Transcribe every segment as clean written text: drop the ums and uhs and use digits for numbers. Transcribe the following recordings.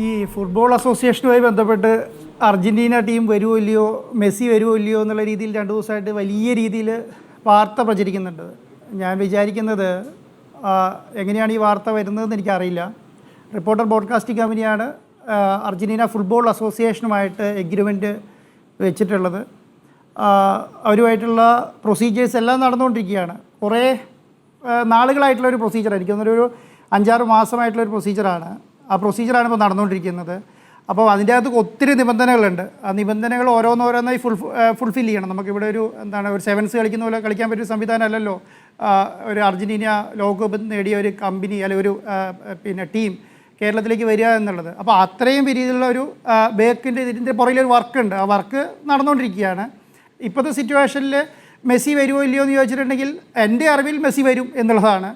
ഈ ഫുട്ബോൾ അസോസിയേഷനുമായി ബന്ധപ്പെട്ട് Argentina team വരുമോ ഇല്ലയോ, മെസ്സി വരുമോ ഇല്ലയോ എന്നുള്ള രീതിയിൽ 2 ദിവസമായിട്ട് വലിയ രീതിയിൽ വാർത്ത പ്രചരിക്കുന്നുണ്ട്. ഞാൻ വിചാരിക്കുന്നത് എങ്ങനെയാണ് ഈ വാർത്ത വരുന്നതെന്ന് എനിക്കറിയില്ല. റിപ്പോർട്ടർ ബ്രോഡ്കാസ്റ്റിംഗ് കമ്പനിയാണ് അർജൻറ്റീന ഫുട്ബോൾ അസോസിയേഷനുമായിട്ട് എഗ്രിമെൻറ്റ് വെച്ചിട്ടുള്ളത്. അവരുമായിട്ടുള്ള പ്രൊസീജിയേഴ്സ് എല്ലാം നടന്നുകൊണ്ടിരിക്കുകയാണ്. കുറേ നാളുകളായിട്ടുള്ളൊരു പ്രൊസീജിയർ, എനിക്കൊന്നൊരു 5-6 മാസമായിട്ടുള്ളൊരു പ്രൊസീജിയറാണ്. ആ പ്രൊസീജിയറാണ് ഇപ്പോൾ നടന്നുകൊണ്ടിരിക്കുന്നത്. അപ്പോൾ അതിൻ്റെ അകത്ത് ഒത്തിരി നിബന്ധനകളുണ്ട്. ആ നിബന്ധനകൾ ഓരോന്നോരോന്നായി ഫുൾഫിൽ ചെയ്യണം. നമുക്കിവിടെ ഒരു ഒരു സെവൻസ് കളിക്കുന്ന പോലെ കളിക്കാൻ പറ്റിയ സംവിധാനം അല്ലല്ലോ ഒരു അർജൻറ്റീന ലോകകപ്പ് നേടിയ ഒരു കമ്പനി അല്ലെങ്കിൽ ഒരു ടീം കേരളത്തിലേക്ക് വരിക എന്നുള്ളത്. അപ്പോൾ അത്രയും രീതിയിലുള്ള ഒരു ഇതിൻ്റെ പുറകിലൊരു വർക്കുണ്ട്. ആ വർക്ക് നടന്നുകൊണ്ടിരിക്കുകയാണ്. ഇപ്പോഴത്തെ സിറ്റുവേഷനിൽ മെസ്സി വരുമോ ഇല്ലയോ എന്ന് ചോദിച്ചിട്ടുണ്ടെങ്കിൽ എൻ്റെ അറിവിൽ മെസ്സി വരും എന്നുള്ളതാണ്.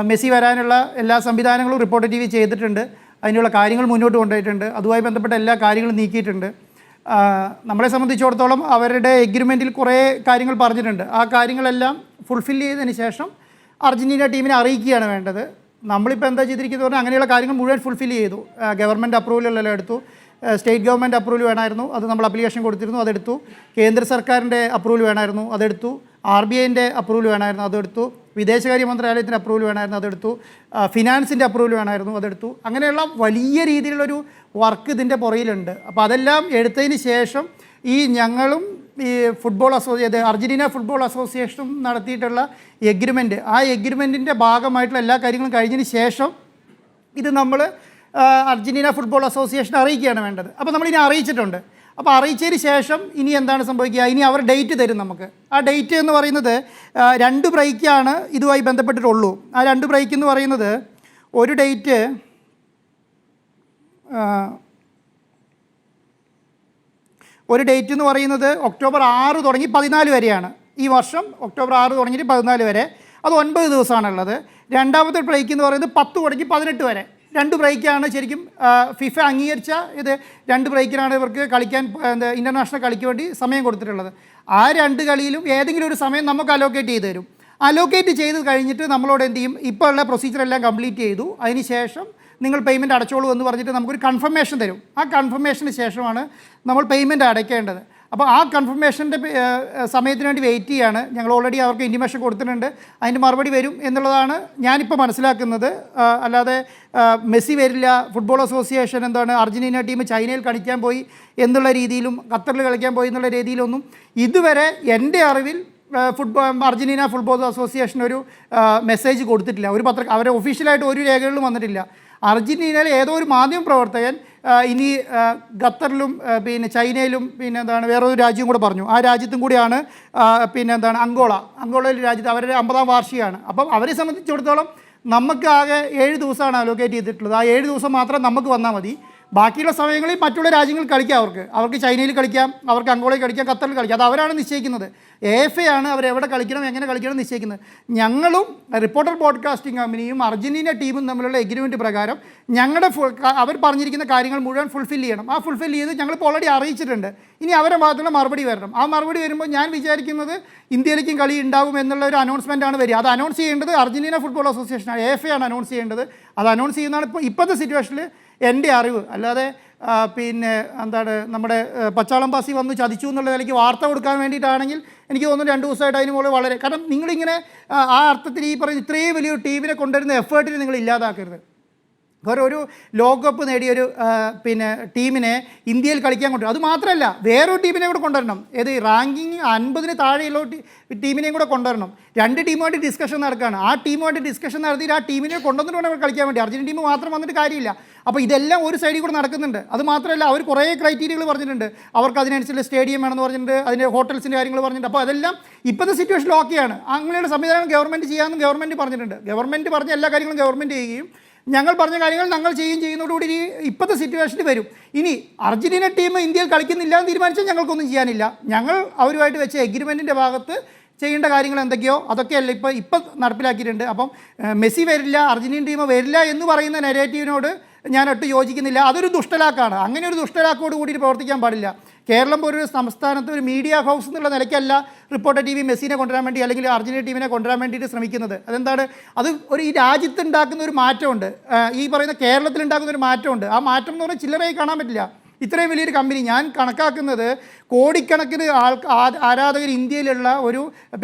മെസ്സി വരാനുള്ള എല്ലാ സംവിധാനങ്ങളും റിപ്പോർട്ടർ TV ചെയ്തിട്ടുണ്ട്. അതിനുള്ള കാര്യങ്ങൾ മുന്നോട്ട് കൊണ്ടുപോയിട്ടുണ്ട്. അതുമായി ബന്ധപ്പെട്ട എല്ലാ കാര്യങ്ങളും നീക്കിയിട്ടുണ്ട്. നമ്മളെ സംബന്ധിച്ചിടത്തോളം അവരുടെ എഗ്രിമെൻറ്റിൽ കുറേ കാര്യങ്ങൾ പറഞ്ഞിട്ടുണ്ട്. ആ കാര്യങ്ങളെല്ലാം ഫുൾഫിൽ ചെയ്തതിന് ശേഷം അർജൻറ്റീന ടീമിനെ അറിയിക്കുകയാണ് വേണ്ടത്. നമ്മളിപ്പോൾ എന്താ ചെയ്തിരിക്കുന്നത് പറഞ്ഞാൽ അങ്ങനെയുള്ള കാര്യങ്ങൾ മുഴുവൻ ഫുൾഫിൽ ചെയ്തു. ഗവൺമെൻറ് അപ്രൂവലെല്ലാം എടുത്തു. സ്റ്റേറ്റ് ഗവൺമെൻറ് അപ്രൂവൽ വേണമായിരുന്നു, അത് നമ്മൾ അപ്ലിക്കേഷൻ കൊടുത്തിരുന്നു, അതെടുത്തു. കേന്ദ്ര സർക്കാരിൻ്റെ അപ്രൂവൽ വേണമായിരുന്നു, അതെടുത്തു. RBIൻ്റെ അപ്രൂവൽ വേണമായിരുന്നു, അതെടുത്തു. വിദേശകാര്യ മന്ത്രാലയത്തിൻ്റെ അപ്രൂവൽ വേണമായിരുന്നു, അതെടുത്തു. ഫിനാൻസിൻ്റെ അപ്രൂവൽ വേണമായിരുന്നു, അതെടുത്തു. അങ്ങനെയുള്ള വലിയ രീതിയിലുള്ളൊരു വർക്ക് ഇതിൻ്റെ പുറയിലുണ്ട്. അപ്പോൾ അതെല്ലാം എടുത്തതിന് ശേഷം ഞങ്ങളും ഈ അർജൻറ്റീന ഫുട്ബോൾ അസോസിയേഷനും നടത്തിയിട്ടുള്ള എഗ്രിമെൻറ്റ്, ആ എഗ്രിമെൻറ്റിൻ്റെ ഭാഗമായിട്ടുള്ള എല്ലാ കാര്യങ്ങളും കഴിഞ്ഞതിന് ശേഷം ഇത് നമ്മൾ അർജൻറ്റീന ഫുട്ബോൾ അസോസിയേഷൻ അറിയിക്കുകയാണ് വേണ്ടത്. അപ്പോൾ നമ്മളിനി അറിയിച്ചിട്ടുണ്ട്. അപ്പോൾ അറിയിച്ചതിന് ശേഷം ഇനി എന്താണ് സംഭവിക്കുക? ഇനി അവർ ഡേറ്റ് തരും നമുക്ക്. ആ ഡേറ്റ് എന്ന് പറയുന്നത് 2 ബ്രേക്കാണ് ഇതുമായി ബന്ധപ്പെട്ടിട്ടുള്ളൂ. ആ 2 ബ്രേക്ക് എന്ന് പറയുന്നത് ഒരു ഡേറ്റ് എന്ന് പറയുന്നത് ഒക്ടോബർ 6 തുടങ്ങി 14 വരെയാണ്. ഈ വർഷം ഒക്ടോബർ 6 തുടങ്ങിയിട്ട് 14 വരെ, അത് 9 ദിവസമാണുള്ളത്. രണ്ടാമത്തെ ബ്രേക്ക് എന്ന് പറയുന്നത് 10 തുടങ്ങി 18 വരെ. 2 ബ്രേക്കാണ് ശരിക്കും ഫിഫ അംഗീകരിച്ച 2 ബ്രേക്കിനാണ് ഇവർക്ക് കളിക്കാൻ ഇൻ്റർനാഷണൽ കളിക്ക് വേണ്ടി സമയം കൊടുത്തിട്ടുള്ളത്. ആ 2 കളിയിലും ഏതെങ്കിലും ഒരു സമയം നമുക്ക് അലോക്കേറ്റ് ചെയ്ത് തരും. അലോക്കേറ്റ് ചെയ്ത് കഴിഞ്ഞിട്ട് നമ്മളോട് എന്ത് ചെയ്യും? ഇപ്പോൾ ഉള്ള പ്രൊസീജിയറെല്ലാം കംപ്ലീറ്റ് ചെയ്തു, അതിന് ശേഷം നിങ്ങൾ പേയ്മെൻറ്റ് അടച്ചോളൂ എന്ന് പറഞ്ഞിട്ട് നമുക്കൊരു കൺഫർമേഷൻ തരും. ആ കൺഫർമേഷന് ശേഷമാണ് നമ്മൾ പേയ്മെൻറ്റ് അടയ്ക്കേണ്ടത്. അപ്പോൾ ആ കൺഫർമേഷൻ്റെ സമയത്തിന് വേണ്ടി വെയിറ്റ് ചെയ്യുകയാണ്. ഞങ്ങൾ ഓൾറെഡി അവർക്ക് ഇൻറ്റിമേഷൻ കൊടുത്തിട്ടുണ്ട്. അതിൻ്റെ മറുപടി വരും എന്നുള്ളതാണ് ഞാനിപ്പോൾ മനസ്സിലാക്കുന്നത്. അല്ലാതെ മെസ്സി വരില്ല, ഫുട്ബോൾ അസോസിയേഷൻ അർജൻറ്റീന ടീം ചൈനയിൽ കളിക്കാൻ പോയി എന്നുള്ള രീതിയിലും ഖത്തറിൽ കളിക്കാൻ പോയി എന്നുള്ള രീതിയിലൊന്നും ഇതുവരെ എൻ്റെ അറിവിൽ അർജൻറ്റീന ഫുട്ബോൾ അസോസിയേഷൻ ഒരു മെസ്സേജ് കൊടുത്തിട്ടില്ല. അവരെ ഒഫീഷ്യലായിട്ട് ഒരു രേഖകളിലും വന്നിട്ടില്ല. അർജൻറ്റീനയിലെ ഏതോ ഒരു മാധ്യമ പ്രവർത്തകൻ ഇനി ഖത്തറിലും ചൈനയിലും വേറൊരു രാജ്യം കൂടെ പറഞ്ഞു. ആ രാജ്യത്തും കൂടിയാണ് അങ്കോളയിൽ രാജ്യത്ത് അവരുടെ 50ാം വാർഷികമാണ്. അപ്പം അവരെ സംബന്ധിച്ചിടത്തോളം നമുക്ക് ആകെ 7 ദിവസമാണ് അലോക്കേറ്റ് ചെയ്തിട്ടുള്ളത്. ആ 7 ദിവസം മാത്രം നമുക്ക് വന്നാൽ മതി. ബാക്കിയുള്ള സമയങ്ങളിൽ മറ്റുള്ള രാജ്യങ്ങളിൽ കളിക്കാം. അവർക്ക് ചൈനയിൽ കളിക്കാം, അവർക്ക് അങ്കോളയിൽ കളിക്കാം, ഖത്തറിൽ കളിക്കാം. അത് അവരാണ് നിശ്ചയിക്കുന്നത്. AFA ആണ് അവരെവിടെ കളിക്കണം, എങ്ങനെ കളിക്കണം നിശ്ചയിക്കുന്നത്. ഞങ്ങളും റിപ്പോർട്ടർ ബ്രോഡ്കാസ്റ്റിംഗ് കമ്പനിയും അർജൻറ്റീന ടീമും തമ്മിലുള്ള എഗ്രിമെൻറ്റ് പ്രകാരം അവർ പറഞ്ഞിരിക്കുന്ന കാര്യങ്ങൾ മുഴുവൻ ഫുൾഫിൽ ചെയ്യണം. ആ ഫുൾഫിൽ ചെയ്ത് ഞങ്ങളിപ്പോൾ ഓൾറെഡി അറിയിച്ചിട്ടുണ്ട്. ഇനി അവരുടെ ഭാഗത്തുള്ള മറുപടി വരണം. ആ മറുപടി വരുമ്പോൾ ഞാൻ വിചാരിക്കുന്നത് ഇന്ത്യയിലേക്കും കളി ഉണ്ടാകും എന്നുള്ള ഒരു അനൗൺസ്മെൻറ്റാണ് വരിക. അത് അനൗൺസ് ചെയ്യേണ്ടത് അർജൻറ്റീന ഫുട്ബോൾ അസോസിയേഷനാണ്, AFA ആണ് അനൗൺസ് ചെയ്യേണ്ടത്. അത് അനൗൺസ് ചെയ്യുന്നതാണ് ഇപ്പോഴത്തെ സിറ്റുവേഷനിൽ എൻ്റെ അറിവ്. അല്ലാതെ നമ്മുടെ പച്ചാളംപാസി വന്ന് ചതിച്ചു എന്നുള്ള നിലയ്ക്ക് വാർത്ത കൊടുക്കാൻ വേണ്ടിയിട്ടാണെങ്കിൽ എനിക്ക് തോന്നുന്നു 2 ദിവസമായിട്ട് അതിന് മുകളിൽ വളരെ, കാരണം നിങ്ങളിങ്ങനെ ആ അർത്ഥത്തിൽ ഈ പറയുന്ന ഇത്രയും വലിയൊരു ടീമിനെ കൊണ്ടുവരുന്ന എഫേർട്ടിന് നിങ്ങൾ ഇല്ലാതാക്കരുത്. ഒരു ലോകകപ്പ് നേടിയൊരു ടീമിനെ ഇന്ത്യയിൽ കളിക്കാൻ കൊണ്ടുവരും. അത് മാത്രമല്ല വേറൊരു ടീമിനെ കൂടെ കൊണ്ടുവരണം. റാങ്കിങ് 50-ന് താഴെയുള്ള ടീമിനെയും കൂടെ കൊണ്ടുവരണം. 2 ടീമുമായിട്ട് ഡിസ്കഷൻ നടക്കുകയാണ്. ആ ടീമുമായിട്ട് ഡിസ്കഷൻ നടത്തിയിട്ട് ആ ടീമിനെ കൊണ്ടുവന്നിട്ട് വേണം അവർ കളിക്കാൻ വേണ്ടി. അർജൻറ്റീന ടീം മാത്രം വന്നിട്ട് കാര്യമില്ല. അപ്പോൾ ഇതെല്ലാം ഒരു സൈഡിൽ കൂടെ നടക്കുന്നുണ്ട്. അത് മാത്രമല്ല അവർ കുറേ ക്രൈറ്റീരിയകൾ പറഞ്ഞിട്ടുണ്ട്. അവർക്ക് അതിനനുസരിച്ച് സ്റ്റേഡിയം വേണമെന്ന് പറഞ്ഞിട്ടുണ്ട്, അതിൻ്റെ ഹോട്ടൽസിൻ്റെ കാര്യങ്ങൾ പറഞ്ഞിട്ടുണ്ട്. അപ്പോൾ അതെല്ലാം ഇപ്പോഴത്തെ സിറ്റുവേഷനിൽ ഓക്കെയാണ്. അങ്ങനെയുള്ള സംവിധാനം ഗവൺമെൻറ് ചെയ്യാമെന്ന് ഗവൺമെൻറ് പറഞ്ഞിട്ടുണ്ട്. ഗവൺമെൻറ് പറഞ്ഞ എല്ലാ കാര്യങ്ങളും ഗവൺമെൻറ് ചെയ്യുകയും ഞങ്ങൾ പറഞ്ഞ കാര്യങ്ങൾ ഞങ്ങൾ ചെയ്യുന്നതോടുകൂടി ഇപ്പോഴത്തെ സിറ്റുവേഷനിൽ വരും. ഇനി അർജൻറ്റീന ടീം ഇന്ത്യയിൽ കളിക്കുന്നില്ല എന്ന് തീരുമാനിച്ചാൽ ഞങ്ങൾക്കൊന്നും ചെയ്യാനില്ല. ഞങ്ങൾ അവരുമായിട്ട് വെച്ച എഗ്രിമെൻറ്റിൻ്റെ ഭാഗത്ത് ചെയ്യേണ്ട കാര്യങ്ങൾ എന്തൊക്കെയോ അതൊക്കെയല്ല ഇപ്പം നടപ്പിലാക്കിയിട്ടുണ്ട്. അപ്പം മെസ്സി വരില്ല, അർജൻറ്റീന ടീം വരില്ല എന്ന് പറയുന്ന നെഗറ്റീവിനോട് ഞാൻ ഒട്ടും യോജിക്കുന്നില്ല. അതൊരു ദുഷ്ടലാക്കാണ്. അങ്ങനെ ഒരു ദുഷ്ടലാക്കോട് കൂടി പ്രവർത്തിക്കാൻ പാടില്ല. കേരളം പോലൊരു സംസ്ഥാനത്ത് ഒരു മീഡിയ ഹൗസ് എന്നുള്ള നിലയ്ക്കല്ല റിപ്പോർട്ടർ TV മെസ്സിനെ കൊണ്ടുവരാൻ വേണ്ടി അല്ലെങ്കിൽ അർജന്റീന ടീമിനെ കൊണ്ടുവരാൻ വേണ്ടിയിട്ട് ശ്രമിക്കുന്നത്? അതെന്താണ്? അത് ഈ രാജ്യത്ത് ഉണ്ടാക്കുന്ന ഒരു മാറ്റമുണ്ട്, ഈ പറയുന്ന കേരളത്തിൽ ഉണ്ടാക്കുന്ന ഒരു മാറ്റമുണ്ട്. ആ മാറ്റം എന്ന് പറഞ്ഞാൽ ചില്ലറയായി കാണാൻ പറ്റില്ല. ഇത്രയും വലിയൊരു കമ്പനി, ഞാൻ കണക്കാക്കുന്നത് കോടിക്കണക്കിന് ആരാധകർ ഇന്ത്യയിലുള്ള ഒരു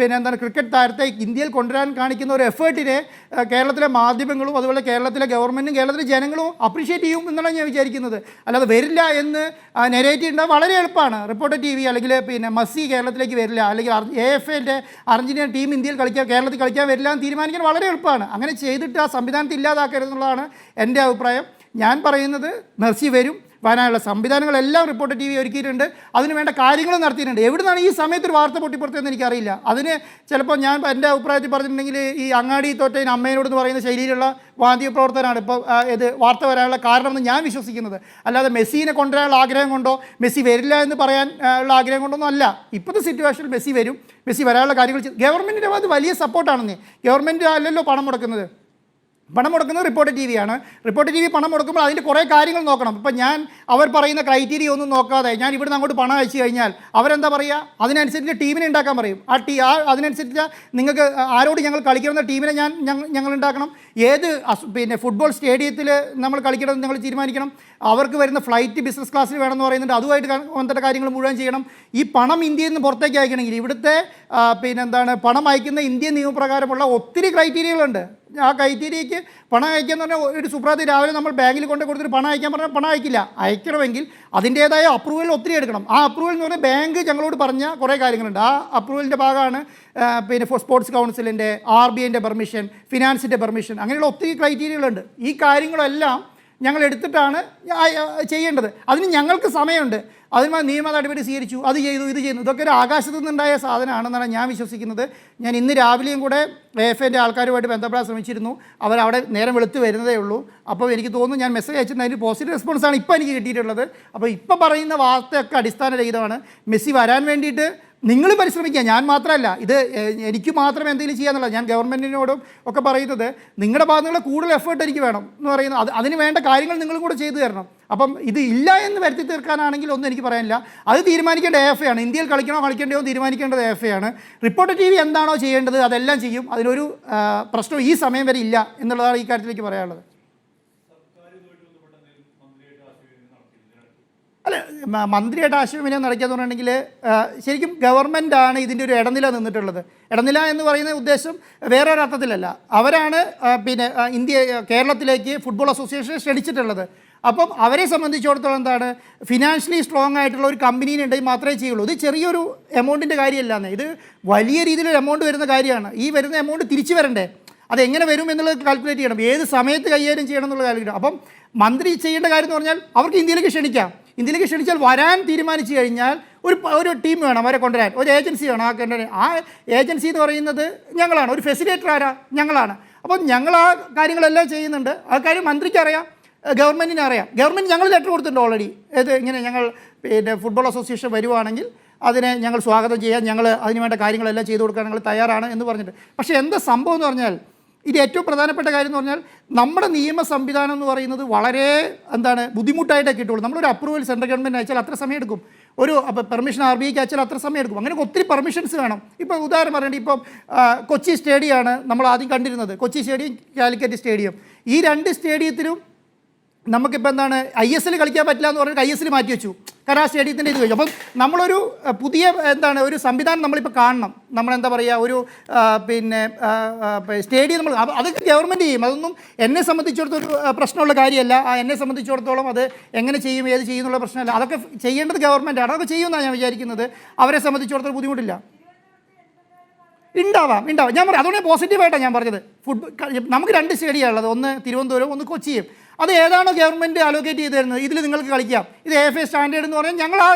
ക്രിക്കറ്റ് താരത്തെ ഇന്ത്യയിൽ കൊണ്ടുവരാൻ കാണിക്കുന്ന ഒരു എഫേർട്ടിനെ കേരളത്തിലെ മാധ്യമങ്ങളും അതുപോലെ കേരളത്തിലെ ഗവൺമെൻറ്റും കേരളത്തിലെ ജനങ്ങളും അപ്രീഷിയേറ്റ് ചെയ്യും എന്നാണ് ഞാൻ വിചാരിക്കുന്നത്. അല്ലാതെ വരില്ല എന്ന് നെരേറ്റീവ് ഉണ്ടാകും വളരെ എളുപ്പമാണ്. റിപ്പോർട്ടർ TV അല്ലെങ്കിൽ മെസ്സി കേരളത്തിലേക്ക് വരില്ല, അല്ലെങ്കിൽ AFLൻ്റെ അർജന്റീന ടീം ഇന്ത്യയിൽ കേരളത്തിൽ കളിക്കാൻ വരില്ല എന്ന് തീരുമാനിക്കാൻ വളരെ എളുപ്പമാണ്. അങ്ങനെ ചെയ്തിട്ട് ആ സംവിധാനത്തെ ഇല്ലാതാക്കരുതെന്നുള്ളതാണ് എൻ്റെ അഭിപ്രായം. ഞാൻ പറയുന്നത് മെസ്സി വരും, വരാനുള്ള സംവിധാനങ്ങളെല്ലാം റിപ്പോർട്ടർ TV ഒരുക്കിയിട്ടുണ്ട്, അതിന് വേണ്ട കാര്യങ്ങളും നടത്തിയിട്ടുണ്ട്. എവിടെ നിന്നാണ് ഈ സമയത്ത് ഒരു വാർത്ത പൊട്ടിപ്പുറത്തെന്ന് എനിക്കറിയില്ല. അതിന് ചിലപ്പോൾ ഞാൻ എൻ്റെ അഭിപ്രായത്തിൽ പറഞ്ഞിട്ടുണ്ടെങ്കിൽ ഈ അങ്ങാടി തോറ്റേന് അമ്മേനോടെന്ന് പറയുന്ന ശൈലിയിലുള്ള മാധ്യമ പ്രവർത്തനമാണ് ഇപ്പോൾ ഇത് വാർത്ത വരാനുള്ള കാരണമെന്ന് ഞാൻ വിശ്വസിക്കുന്നത്. അല്ലാതെ മെസ്സിനെ കൊണ്ടുവരാനുള്ള ആഗ്രഹം കൊണ്ടോ മെസ്സി വരില്ല എന്ന് പറയാൻ ഉള്ള ആഗ്രഹം കൊണ്ടൊന്നും അല്ല. ഇപ്പോഴത്തെ സിറ്റുവേഷനിൽ മെസ്സി വരും, മെസ്സി വരാനുള്ള കാര്യങ്ങൾ ഗവൺമെൻറ്റിൻ്റെ ഭാഗത്ത് വലിയ സപ്പോർട്ടാണെന്നേ. ഗവൺമെൻറ് അല്ലല്ലോ പണം മുടക്കുന്നത്, പണം മുടക്കുന്നത് റിപ്പോർട്ടർ TV ആണ്. റിപ്പോർട്ടർ TV പണം മുടക്കുമ്പോൾ അതിൻ്റെ കുറേ കാര്യങ്ങൾ നോക്കണം. ഇപ്പം ഞാൻ അവർ പറയുന്ന ക്രൈറ്റീരിയ ഒന്നും നോക്കാതെ ഞാൻ ഇവിടുന്ന് അങ്ങോട്ട് പണം അയച്ചു കഴിഞ്ഞാൽ അവരെന്താ പറയുക, അതിനനുസരിച്ച് ടീമിനെ ഉണ്ടാക്കാൻ പറയും. അതിനനുസരിച്ച് നിങ്ങൾക്ക് ആരോട് ഞങ്ങൾ കളിക്കണമെന്ന ടീമിനെ ഞങ്ങൾ ഉണ്ടാക്കണം. ഏത് ഫുട്ബോൾ സ്റ്റേഡിയത്തിൽ നമ്മൾ കളിക്കണമെന്ന് ഞങ്ങൾ തീരുമാനിക്കണം. അവർക്ക് വരുന്ന ഫ്ലൈറ്റ് ബിസിനസ് ക്ലാസ്സിൽ വേണമെന്ന് പറയുന്നുണ്ട്, അതുമായിട്ട് ബന്ധപ്പെട്ട കാര്യങ്ങൾ മുഴുവൻ ചെയ്യണം. ഈ പണം ഇന്ത്യയിൽ നിന്ന് പുറത്തേക്ക് അയക്കണമെങ്കിൽ ഇവിടുത്തെ പണം അയക്കുന്ന ഇന്ത്യൻ നിയമപ്രകാരമുള്ള ഒത്തിരി ക്രൈറ്റീരിയകളുണ്ട്. ആ ക്രൈറ്റീരിയയ്ക്ക് പണം അയക്കുക എന്ന് പറഞ്ഞാൽ ഒരു സുപ്രാതി രാവിലെ നമ്മൾ ബാങ്കിൽ കൊണ്ട് കൊടുത്തിട്ട് പണം അയക്കാൻ പറഞ്ഞാൽ പണം അയക്കില്ല. അയക്കണമെങ്കിൽ അതിൻ്റേതായ അപ്രൂവൽ ഒത്തിരി എടുക്കണം. ആ അപ്രൂവൽ എന്ന് പറഞ്ഞാൽ ബാങ്ക് ഞങ്ങളോട് പറഞ്ഞ കുറേ കാര്യങ്ങളുണ്ട്. ആ അപ്രൂവലിൻ്റെ ഭാഗമാണ് സ്പോർട്സ് കൗൺസിലിൻ്റെ, RBIൻ്റെ പെർമിഷൻ, ഫിനാൻസിൻ്റെ പെർമിഷൻ, അങ്ങനെയുള്ള ഒത്തിരി ക്രൈറ്റീരിയകളുണ്ട്. ഈ കാര്യങ്ങളെല്ലാം ഞങ്ങൾ എടുത്തിട്ടാണ് ചെയ്യേണ്ടത്. അതിന് ഞങ്ങൾക്ക് സമയമുണ്ട്. അതിന് നിയമ നടപടി സ്വീകരിച്ചു, അത് ചെയ്തു, ഇത് ചെയ്യുന്നു. ഇതൊക്കെ ഒരു ആകാശത്തു നിന്നുണ്ടായ സാധനമാണെന്നാണ് ഞാൻ വിശ്വസിക്കുന്നത്. ഞാൻ ഇന്ന് രാവിലെയും കൂടെ AFLൻ്റെ ആൾക്കാരുമായിട്ട് ബന്ധപ്പെടാൻ ശ്രമിച്ചിരുന്നു. അവരവിടെ നേരം വെളുത്ത് വരുന്നതേ ഉള്ളൂ. അപ്പോൾ എനിക്ക് തോന്നുന്നു ഞാൻ മെസ്സേജ് അയച്ചിട്ട് അതിന് പോസിറ്റീവ് റെസ്പോൺസാണ് ഇപ്പോൾ എനിക്ക് കിട്ടിയിട്ടുള്ളത്. അപ്പോൾ ഇപ്പോൾ പറയുന്ന വാർത്തയൊക്കെ അടിസ്ഥാനരഹിതമാണ്. മെസ്സി വരാൻ വേണ്ടിയിട്ട് നിങ്ങൾ പരിശ്രമിക്കുക, ഞാൻ മാത്രമല്ല. ഇത് എനിക്ക് മാത്രം എന്തെങ്കിലും ചെയ്യാന്നുള്ളത്. ഞാൻ ഗവൺമെൻറ്റിനോടും ഒക്കെ പറയുന്നത് നിങ്ങളുടെ ഭാഗത്തുനിന്നുള്ള കൂടുതൽ എഫേർട്ട് എനിക്ക് വേണം എന്ന് പറയുന്നത്. അതിന് വേണ്ട കാര്യങ്ങൾ നിങ്ങളും കൂടെ ചെയ്തു തരണം. അപ്പം ഇത് ഇല്ല എന്ന് വരുത്തി തീർക്കാനാണെങ്കിൽ ഒന്നും എനിക്ക് പറയാനില്ല. അത് തീരുമാനിക്കേണ്ട AFA ആണ്. ഇന്ത്യയിൽ കളിക്കണോ കളിക്കേണ്ടയോ തീരുമാനിക്കേണ്ടത് AFA ആണ്. റിപ്പോർട്ടർ TV എന്താണോ ചെയ്യേണ്ടത് അതെല്ലാം ചെയ്യും. അതിനൊരു പ്രശ്നം ഈ സമയം വരെ ഇല്ല എന്നുള്ളതാണ് ഈ കാര്യത്തിലേക്ക് പറയാനുള്ളത്. അല്ല, മന്ത്രിയായിട്ട് ആശയവിനിമയം നടക്കുകയെന്ന് പറഞ്ഞിട്ടുണ്ടെങ്കിൽ ശരിക്കും ഗവൺമെൻറ്റാണ് ഇതിൻ്റെ ഒരു ഇടനില നിന്നിട്ടുള്ളത്. ഇടനില എന്ന് പറയുന്ന ഉദ്ദേശം വേറെ ഒരർത്ഥത്തിലല്ല. അവരാണ് കേരളത്തിലേക്ക് ഫുട്ബോൾ അസോസിയേഷൻ ക്ഷണിച്ചിട്ടുള്ളത്. അപ്പം അവരെ സംബന്ധിച്ചിടത്തോളം എന്താണ്, ഫിനാൻഷ്യലി സ്ട്രോങ് ആയിട്ടുള്ള ഒരു കമ്പനീനെ ഉണ്ടെങ്കിൽ മാത്രമേ ചെയ്യുള്ളൂ. ഇത് ചെറിയൊരു എമൗണ്ടിൻ്റെ കാര്യമല്ലാന്നേ, ഇത് വലിയ രീതിയിലൊരു എമൗണ്ട് വരുന്ന കാര്യമാണ്. ഈ വരുന്ന എമൗണ്ട് തിരിച്ചു വരണ്ടേ, അതെങ്ങനെ വരും എന്നുള്ളത് കാൽക്കുലേറ്റ് ചെയ്യണം, ഏത് സമയത്ത് കൈകാര്യം ചെയ്യണം എന്നുള്ള കാര്യം. അപ്പം മന്ത്രി ചെയ്യേണ്ട കാര്യം എന്ന് പറഞ്ഞാൽ അവർക്ക് ഇന്ത്യയിലേക്ക് ക്ഷണിക്കാം. ഇന്ത്യയിലേക്ക് ക്ഷണിച്ചാൽ വരാൻ തീരുമാനിച്ചു കഴിഞ്ഞാൽ ഒരു ടീം വേണം, അവരെ കൊണ്ടുവരാൻ ഒരു ഏജൻസി വേണം. ആ ഏജൻസി എന്ന് പറയുന്നത് ഞങ്ങളാണ്. ഒരു ഫെസിലിറ്റേറ്റർ ആരാ? ഞങ്ങളാണ്. അപ്പോൾ ഞങ്ങൾ ആ കാര്യങ്ങളെല്ലാം ചെയ്യുന്നുണ്ട്. ആ കാര്യം മന്ത്രിക്ക് അറിയാം, ഗവൺമെൻറ്റിന് അറിയാം. ഗവൺമെൻറ് ഞങ്ങൾ ലെറ്റർ കൊടുത്തിട്ടുണ്ട് ഓൾറെഡി. ഇങ്ങനെ ഞങ്ങൾ ഫുട്ബോൾ അസോസിയേഷൻ വരുവാണെങ്കിൽ അതിനെ ഞങ്ങൾ സ്വാഗതം ചെയ്യാൻ, ഞങ്ങൾ അതിന് വേണ്ട കാര്യങ്ങളെല്ലാം ചെയ്തു കൊടുക്കാൻ ഞങ്ങൾ തയ്യാറാണ് എന്ന് പറഞ്ഞിട്ട്. പക്ഷേ എന്താ സംഭവം എന്ന് പറഞ്ഞാൽ, ഇത് ഏറ്റവും പ്രധാനപ്പെട്ട കാര്യം എന്ന് പറഞ്ഞാൽ നമ്മുടെ നിയമ സംവിധാനം എന്ന് പറയുന്നത് വളരെ ബുദ്ധിമുട്ടായിട്ടേ കിട്ടുള്ളൂ. നമ്മളൊരു അപ്രൂവൽ സെൻട്രൽ ഗവൺമെൻറ് അയച്ചാൽ അത്ര സമയം എടുക്കും. ഒരു പെർമിഷൻ RBIക്ക് അയച്ചാൽ അത്ര സമയം എടുക്കും. അങ്ങനെ ഒത്തിരി പെർമിഷൻസ് വേണം. ഇപ്പോൾ ഉദാഹരണം പറയേണ്ടത്, ഇപ്പം കൊച്ചി സ്റ്റേഡിയമാണ് നമ്മൾ ആദ്യം കണ്ടിരുന്നത്. കൊച്ചി സ്റ്റേഡിയം, കാലിക്കറ്റ് സ്റ്റേഡിയം, ഈ രണ്ട് സ്റ്റേഡിയത്തിലും നമുക്കിപ്പോൾ ISL കളിക്കാൻ പറ്റില്ല എന്ന് പറഞ്ഞിട്ട് ISL മാറ്റി വെച്ചു. കാരണം ആ സ്റ്റേഡിയത്തിൻ്റെ ഇത് കഴിഞ്ഞു. അപ്പം നമ്മളൊരു പുതിയ ഒരു സംവിധാനം നമ്മളിപ്പോൾ കാണണം. നമ്മളെന്താ പറയുക, ഒരു സ്റ്റേഡിയം നമ്മൾ അതൊക്കെ ഗവൺമെൻറ് ചെയ്യും. അതൊന്നും എന്നെ സംബന്ധിച്ചിടത്തോളം ഒരു പ്രശ്നമുള്ള കാര്യമല്ല. എന്നെ സംബന്ധിച്ചിടത്തോളം അത് എങ്ങനെ ചെയ്യും, ഏത് ചെയ്യും എന്നുള്ള പ്രശ്നമല്ല. അതൊക്കെ ചെയ്യേണ്ടത് ഗവൺമെൻറ്റാണ്. അതൊക്കെ ചെയ്യുമെന്നാണ് ഞാൻ വിചാരിക്കുന്നത്. അവരെ സംബന്ധിച്ചിടത്തോളം ബുദ്ധിമുട്ടില്ല. ഉണ്ടാവാം. ഞാൻ പറയാം, അതുകൊണ്ട് പോസിറ്റീവായിട്ടാണ് ഞാൻ പറഞ്ഞത്. നമുക്ക് രണ്ട് സ്റ്റേഡിയമാണ് ഉള്ളത്, ഒന്ന് തിരുവനന്തപുരം, ഒന്ന് കൊച്ചിയും. അത് ഏതാണോ ഗവൺമെൻറ് അലോക്കേറ്റ് ചെയ്ത് തരുന്നത്, ഇതിൽ നിങ്ങൾക്ക് കളിക്കാം, ഇത് AFA സ്റ്റാൻഡേർഡ് എന്ന് പറഞ്ഞാൽ ഞങ്ങൾ ആ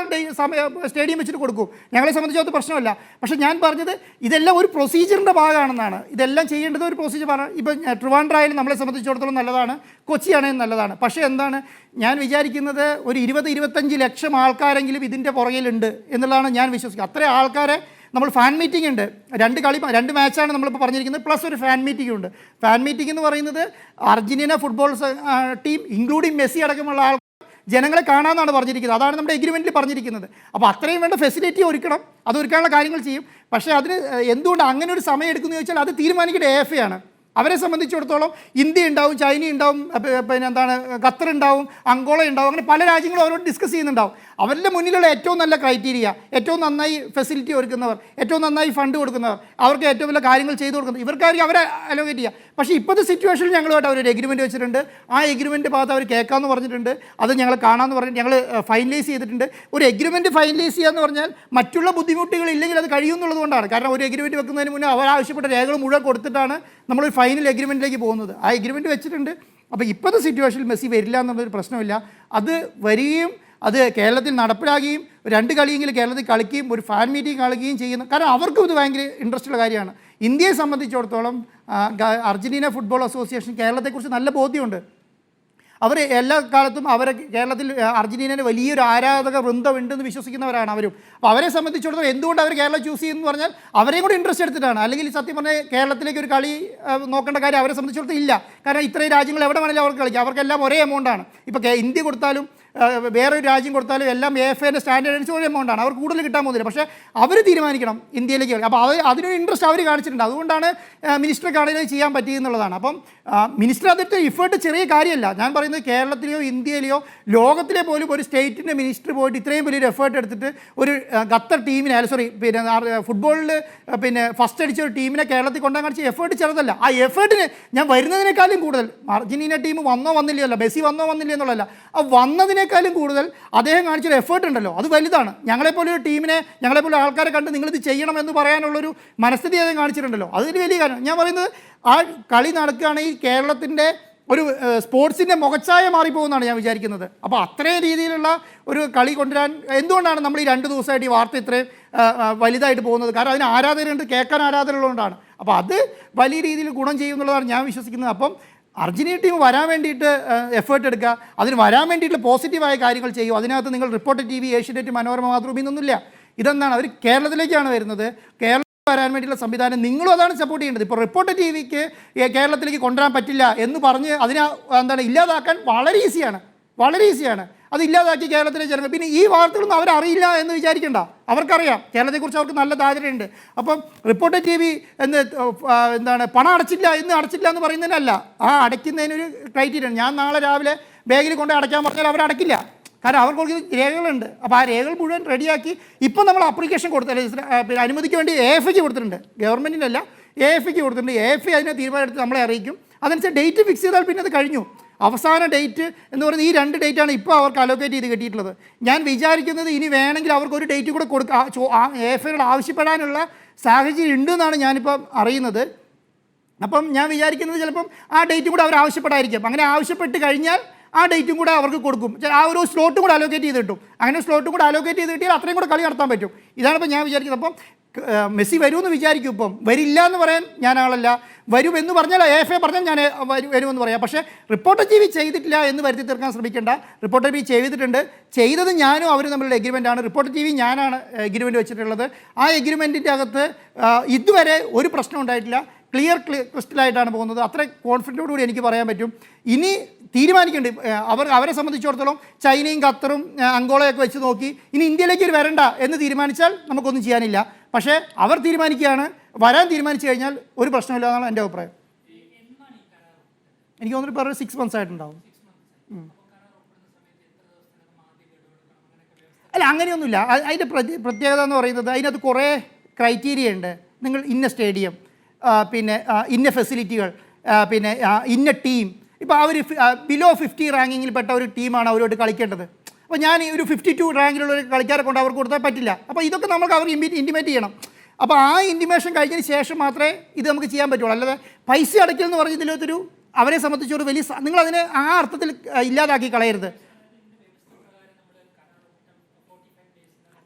സ്റ്റേഡിയം വെച്ചിട്ട് കൊടുക്കും. ഞങ്ങളെ സംബന്ധിച്ചിടത്തോളം പ്രശ്നമല്ല. പക്ഷേ ഞാൻ പറഞ്ഞത് ഇതെല്ലാം ഒരു പ്രൊസീജിയറിൻ്റെ ഭാഗമാണെന്നാണ്. ഇതെല്ലാം ചെയ്യേണ്ടത് ഒരു പ്രൊസീജിയറാണ്. ഇപ്പം ട്രിവാൻഡ്രായാലും നമ്മളെ സംബന്ധിച്ചിടത്തോളം നല്ലതാണ്, കൊച്ചിയാണെങ്കിലും നല്ലതാണ്. പക്ഷേ ഞാൻ വിചാരിക്കുന്നത് ഒരു 20-25 ലക്ഷം ആൾക്കാരെങ്കിലും ഇതിൻ്റെ പുറകിലുണ്ട് എന്നുള്ളതാണ് ഞാൻ വിശ്വസിക്കുന്നത്. അത്രയും ആൾക്കാരെ നമ്മൾ ഫാൻ മീറ്റിംഗ് ഉണ്ട്, 2 മാച്ചാണ് നമ്മളിപ്പോൾ പറഞ്ഞിരിക്കുന്നത്, പ്ലസ് ഒരു ഫാൻ മീറ്റിംഗ് ഉണ്ട്. ഫാൻ മീറ്റിംഗ് എന്ന് പറയുന്നത് Argentina football team including Messi അടക്കമുള്ള ജനങ്ങളെ കാണാമെന്നാണ് പറഞ്ഞിരിക്കുന്നത്. അതാണ് നമ്മുടെ എഗ്രിമെൻറ്റിൽ പറഞ്ഞിരിക്കുന്നത്. അപ്പോൾ അത്രയും വേണ്ട ഫെസിലിറ്റി ഒരുക്കണം, അത് ഒരുക്കാനുള്ള കാര്യങ്ങൾ ചെയ്യും. പക്ഷേ അതിന് എന്തുകൊണ്ട് അങ്ങനെ ഒരു സമയം എടുക്കുന്നു ചോദിച്ചാൽ അത് തീരുമാനിക്കേണ്ട AFA ആണ്. അവരെ സംബന്ധിച്ചിടത്തോളം ഇന്ത്യ ഉണ്ടാവും, ചൈന ഉണ്ടാവും, പിന്നെ എന്താണ് ഖത്തർ ഉണ്ടാവും, അങ്കോള ഉണ്ടാവും, അങ്ങനെ പല രാജ്യങ്ങളും അവരോട് ഡിസ്കസ് ചെയ്യുന്നുണ്ടാവും. അവരുടെ മുന്നിലുള്ള ഏറ്റവും നല്ല ക്രൈറ്റീരിയ, ഏറ്റവും നന്നായി ഫെസിലിറ്റി ഒരുക്കുന്നവർ, ഏറ്റവും നന്നായി ഫണ്ട് കൊടുക്കുന്നവർ, അവർക്ക് ഏറ്റവും നല്ല കാര്യങ്ങൾ ചെയ്തു കൊടുക്കുന്നത്, ഇവർക്കായിരിക്കും അവരെ അലോക്കേറ്റ് ചെയ്യുക. പക്ഷേ ഇപ്പോഴത്തെ സിറ്റുവേഷനിൽ ഞങ്ങളുമായിട്ട് അവരൊരു എഗ്രിമെൻറ്റ് വെച്ചിട്ടുണ്ട്. ആ എഗ്രിമെൻറ്റ് ഭാഗത്ത് അവർ കേൾക്കാമെന്ന് പറഞ്ഞിട്ടുണ്ട്. അത് ഞങ്ങൾ കാണാമെന്ന് പറഞ്ഞിട്ട് ഞങ്ങൾ ഫൈനലൈസ് ചെയ്തിട്ടുണ്ട്. ഒരു എഗ്രിമെൻറ്റ് ഫൈനലൈസ് ചെയ്യുക എന്ന് പറഞ്ഞാൽ മറ്റുള്ള ബുദ്ധിമുട്ടുകൾ ഇല്ലെങ്കിൽ അത് കഴിയുമെന്നുള്ളത് കൊണ്ടാണ്. കാരണം ഒരു എഗ്രിമെൻറ്റ് വെക്കുന്നതിന് മുന്നേ അവർ ആവശ്യപ്പെട്ട രേഖകൾ മുഴുവൻ കൊടുത്തിട്ടാണ് നമ്മളൊരു ഫൈനൽ എഗ്രിമെൻറ്റിലേക്ക് പോകുന്നത്. ആ എഗ്രിമെൻറ്റ് വെച്ചിട്ടുണ്ട്. അപ്പോൾ ഇപ്പോഴത്തെ സിറ്റുവേഷനിൽ മെസ്സി വരില്ല എന്നുള്ളൊരു പ്രശ്നമില്ല. അത് വരികയും അത് കേരളത്തിൽ നടപ്പിലാക്കുകയും 2 കളിയെങ്കിലും കേരളത്തിൽ കളിക്കുകയും ഒരു ഫാൻ മീറ്റിംഗ് കളിക്കുകയും ചെയ്യുന്നു. കാരണം അവർക്കും ഇത് ഭയങ്കര ഇൻട്രസ്റ്റ് ഉള്ള കാര്യമാണ്. ഇന്ത്യയെ സംബന്ധിച്ചിടത്തോളം അർജൻറ്റീന ഫുട്ബോൾ അസോസിയേഷൻ കേരളത്തെക്കുറിച്ച് നല്ല ബോധ്യമുണ്ട്. അവർ എല്ലാ കാലത്തും അവരെ കേരളത്തിൽ അർജൻറ്റീനയുടെ വലിയൊരു ആരാധക വൃന്ദമുണ്ടെന്ന് വിശ്വസിക്കുന്നവരാണ് അവരും. അപ്പോൾ അവരെ സംബന്ധിച്ചിടത്തോളം എന്തുകൊണ്ട് അവർ കേരളം ചൂസ് ചെയ്യുമെന്ന് പറഞ്ഞാൽ അവരെയും കൂടി ഇൻട്രസ്റ്റ് എടുത്തിട്ടാണ്. അല്ലെങ്കിൽ സത്യം പറഞ്ഞാൽ കേരളത്തിലേക്ക് ഒരു കളി നോക്കേണ്ട കാര്യം അവരെ സംബന്ധിച്ചിടത്തോളം ഇല്ല. കാരണം ഇത്രയും രാജ്യങ്ങൾ എവിടെ വേണമെങ്കിലും അവർക്ക് കളിക്കാം. അവർക്കെല്ലാം ഒരേ എമൗണ്ടാണ്. ഇപ്പോൾ ഇന്ത്യ കൊടുത്താലും വേറൊരു രാജ്യം കൊടുത്താലും എല്ലാം AFAൻ്റെ സ്റ്റാൻഡേർഡ് അനുസരിച്ച് ഒരു എമൗണ്ടാണ്. അവർ കൂടുതൽ കിട്ടാൻ പോകുന്നില്ല. പക്ഷേ അവർ തീരുമാനിക്കണം ഇന്ത്യയിലേക്ക്. അപ്പോൾ അതിനൊരു ഇൻട്രസ്റ്റ് അവർ കാണിച്ചിട്ടുണ്ട്. അതുകൊണ്ടാണ് മിനിസ്റ്റർക്കാണെങ്കിലും ചെയ്യാൻ പറ്റിയെന്നുള്ളതാണ്. അപ്പം മിനിസ്റ്റർ അതിട്ട് ഇഫേർട്ട് ചെറിയ കാര്യമല്ല. ഞാൻ പറയുന്നത് കേരളത്തിലെയോ ഇന്ത്യയിലെയോ ലോകത്തിലെ പോലും ഒരു സ്റ്റേറ്റിൻ്റെ മിനിസ്റ്റർ പോയിട്ട് ഇത്രയും വലിയൊരു എഫേർട്ട് എടുത്തിട്ട് ഒരു ഖത്തർ ടീമിനെ പിന്നെ ഫുട്ബോളിൽ പിന്നെ ഫസ്റ്റ് അടിച്ച ഒരു ടീമിനെ കേരളത്തിൽ കൊണ്ടുപോകാൻ കാണിച്ച എഫേർട്ട് ചെറുതല്ല. ആ എഫേർട്ടിന് ഞാൻ വരുന്നതിനേക്കാളും കൂടുതൽ അർജൻറ്റീന ടീം വന്നോ വന്നില്ലല്ലോ, മെസ്സി വന്നോ വന്നില്ല എന്നുള്ളതല്ല, ആ വന്നതിനേക്കാളും കൂടുതൽ അദ്ദേഹം കാണിച്ചൊരു എഫേർട്ട് ഉണ്ടല്ലോ, അത് വലുതാണ്. ഞങ്ങളെപ്പോലെ ഒരു ടീമിനെ, ഞങ്ങളെപ്പോലെ ആൾക്കാരെ കണ്ട് നിങ്ങളിത് ചെയ്യണമെന്ന് പറയാനുള്ളൊരു മനസ്ഥിതി അദ്ദേഹം കാണിച്ചിട്ടുണ്ടല്ലോ. അതൊരു വലിയ കാര്യം. ഞാൻ പറയുന്നത് ആ കളി നടക്കുകയാണെങ്കിൽ കേരളത്തിൻ്റെ ഒരു സ്പോർട്സിൻ്റെ മുഖച്ഛായ മാറിപ്പോകുമെന്നാണ് ഞാൻ വിചാരിക്കുന്നത്. അപ്പോൾ അത്രയും രീതിയിലുള്ള ഒരു കളി കൊണ്ടുവരാൻ എന്തുകൊണ്ടാണ് നമ്മൾ ഈ 2 ദിവസമായിട്ട് ഈ വാർത്ത ഇത്രയും വലുതായിട്ട് പോകുന്നത്? കാരണം അതിന് ആരാധകരുണ്ട്, കേൾക്കാൻ ആരാധകരുള്ളതുകൊണ്ടാണ്. അപ്പോൾ അത് വലിയ രീതിയിൽ ഗുണം ചെയ്യുമെന്നുള്ളതാണ് ഞാൻ വിശ്വസിക്കുന്നത്. അപ്പം അർജൻറ്റീന ടീം വരാൻ വേണ്ടിയിട്ട് എഫേർട്ട് എടുക്കുക, അതിന് വരാൻ വേണ്ടിയിട്ടുള്ള പോസിറ്റീവായ കാര്യങ്ങൾ ചെയ്യും. അതിനകത്ത് നിങ്ങൾ റിപ്പോർട്ടർ TV, ഏഷ്യാനെറ്റ്, മനോരമ, മാതൃഭൂമി എന്നൊന്നുമില്ല. ഇതെന്താണ്, അവർ കേരളത്തിലേക്കാണ് വരുന്നത്. കേരളം വരാൻ വേണ്ടിയുള്ള സംവിധാനം നിങ്ങളും അതാണ് സപ്പോർട്ട് ചെയ്യേണ്ടത്. ഇപ്പോൾ റിപ്പോർട്ടർ TVക്ക് കേരളത്തിലേക്ക് കൊണ്ടുവരാൻ പറ്റില്ല എന്ന് പറഞ്ഞ് അതിനെ ഇല്ലാതാക്കാൻ വളരെ ഈസിയാണ്. അത് ഇല്ലാതാക്കി കേരളത്തിലെ ജനങ്ങൾ പിന്നെ ഈ വാർത്തകളൊന്നും അവരറിയില്ല എന്ന് വിചാരിക്കേണ്ട. അവർക്കറിയാം, കേരളത്തെക്കുറിച്ച് അവർക്ക് നല്ല ധാരണയുണ്ട്. അപ്പം റിപ്പോർട്ടർ TV പണം അടച്ചില്ല എന്ന് പറയുന്നതിനല്ല, ആ അടയ്ക്കുന്നതിനൊരു ക്രൈറ്റീരിയ. ഞാൻ നാളെ രാവിലെ ബാഗിൽ കൊണ്ട് അടയ്ക്കാൻ പറഞ്ഞാൽ അവരടക്കില്ല. കാരണം അവർക്ക് രേഖകളുണ്ട്. അപ്പോൾ ആ രേഖകൾ മുഴുവൻ റെഡിയാക്കി ഇപ്പം നമ്മൾ അപ്ലിക്കേഷൻ പിന്നെ അനുമതിക്ക് വേണ്ടി AFAക്ക് കൊടുത്തിട്ടുണ്ട്. ഗവൺമെൻറ്റിനല്ല, AFAക്ക് കൊടുത്തിട്ടുണ്ട്. AFA അതിനെ തീരുമാനമെടുത്ത് നമ്മളെ അറിയിക്കും. അതനുസരിച്ച് ഡേറ്റ് ഫിക്സ് ചെയ്താൽ പിന്നെ അത് കഴിഞ്ഞു. അവസാന ഡേറ്റ് എന്ന് പറയുന്നത് ഈ 2 ഡേറ്റാണ് ഇപ്പോൾ അവർക്ക് അലോക്കേറ്റ് ചെയ്ത് കിട്ടിയിട്ടുള്ളത്. ഞാൻ വിചാരിക്കുന്നത് ഇനി വേണമെങ്കിൽ അവർക്കൊരു ഡേറ്റ് കൂടെ AFAയോട് ആവശ്യപ്പെടാനുള്ള സാഹചര്യം ഉണ്ടെന്നാണ് ഞാനിപ്പം അറിയുന്നത്. അപ്പം ഞാൻ വിചാരിക്കുന്നത് ചിലപ്പം ആ ഡേറ്റും കൂടെ അവർ ആവശ്യപ്പെടായിരിക്കും. അങ്ങനെ ആവശ്യപ്പെട്ട് കഴിഞ്ഞാൽ ആ ഡേറ്റും കൂടെ അവർക്ക് കൊടുക്കും. ആ ഒരു സ്ലോട്ടും കൂടെ അലോക്കേറ്റ് ചെയ്ത് കിട്ടും. അങ്ങനെ സ്ലോട്ടും കൂടെ അലോക്കേറ്റ് ചെയ്ത് കിട്ടിയാൽ അത്രയും കൂടെ കളി നടത്താൻ പറ്റും. ഇതാണിപ്പോൾ ഞാൻ വിചാരിക്കുന്നത്. അപ്പം മെസ്സി വരുമെന്ന് വിചാരിക്കും. ഇപ്പം വരില്ല എന്ന് പറയാൻ ഞാൻ ആളല്ല. വരുമെന്ന് പറഞ്ഞാൽ AFA പറഞ്ഞാൽ ഞാൻ വരുമെന്ന് പറയാം. പക്ഷേ റിപ്പോർട്ടർ TV ചെയ്തിട്ടില്ല എന്ന് വരുത്തി തീർക്കാൻ ശ്രമിക്കേണ്ട. റിപ്പോർട്ടർ TV ചെയ്തിട്ടുണ്ട്. ചെയ്തത് ഞാനും അവരും തമ്മിലുള്ള എഗ്രിമെൻ്റാണ്. റിപ്പോർട്ടർ TV ഞാനാണ് എഗ്രിമെൻറ്റ് വെച്ചിട്ടുള്ളത്. ആ എഗ്രിമെൻറ്റിൻ്റെ അകത്ത് ഇതുവരെ ഒരു പ്രശ്നം ഉണ്ടായിട്ടില്ല. ക്രിസ്റ്റലായിട്ടാണ് പോകുന്നത്. അത്ര കോൺഫിഡൻറ്റോടുകൂടി എനിക്ക് പറയാൻ പറ്റും. ഇനി തീരുമാനിക്കേണ്ടത് അവരെ സംബന്ധിച്ചിടത്തോളം ചൈനയും ഖത്തറും അങ്കോളയൊക്കെ വെച്ച് നോക്കി ഇനി ഇന്ത്യയിലേക്ക് വരണ്ട എന്ന് തീരുമാനിച്ചാൽ നമുക്കൊന്നും ചെയ്യാനില്ല. പക്ഷേ അവർ തീരുമാനിക്കുകയാണ്, വരാൻ തീരുമാനിച്ചു കഴിഞ്ഞാൽ ഒരു പ്രശ്നമില്ല എന്നാണ് എൻ്റെ അഭിപ്രായം. എനിക്ക് തോന്നുന്നു ഇപ്പോൾ 6 months ആയിട്ടുണ്ടാവും. അല്ല, അങ്ങനെയൊന്നുമില്ല. അതിൻ്റെ പ്രത്യേകത എന്ന് പറയുന്നത് അതിനകത്ത് കുറേ ക്രൈറ്റീരിയ ഉണ്ട്. നിങ്ങൾ ഇന്ന സ്റ്റേഡിയം, പിന്നെ ഇന്ന ഫെസിലിറ്റികൾ, പിന്നെ ഇന്ന ടീം. ഇപ്പോൾ അവർ ബിലോ 50 റാങ്കിങ്ങിൽ പെട്ട ഒരു ടീമാണ് അവരോട് കളിക്കേണ്ടത്. അപ്പോൾ ഞാൻ ഈ ഒരു 52 റാങ്കിലുള്ള ഒരു കളിക്കാരെ കൊണ്ട് അവർക്ക് കൊടുത്താൽ പറ്റില്ല. അപ്പോൾ ഇതൊക്കെ നമുക്ക് അവർ ഇൻറ്റിമേറ്റ് ചെയ്യണം. അപ്പോൾ ആ ഇൻറ്റിമേഷൻ കഴിഞ്ഞതിന് ശേഷം മാത്രമേ ഇത് നമുക്ക് ചെയ്യാൻ പറ്റുള്ളൂ. അല്ലാതെ പൈസ അടയ്ക്കൽ എന്ന് പറഞ്ഞ ഇതിലൊരു അവരെ സംബന്ധിച്ചൊരു വലിയ നിങ്ങളതിനെ ആ അർത്ഥത്തിൽ ഇല്ലാതാക്കി കളയരുത്.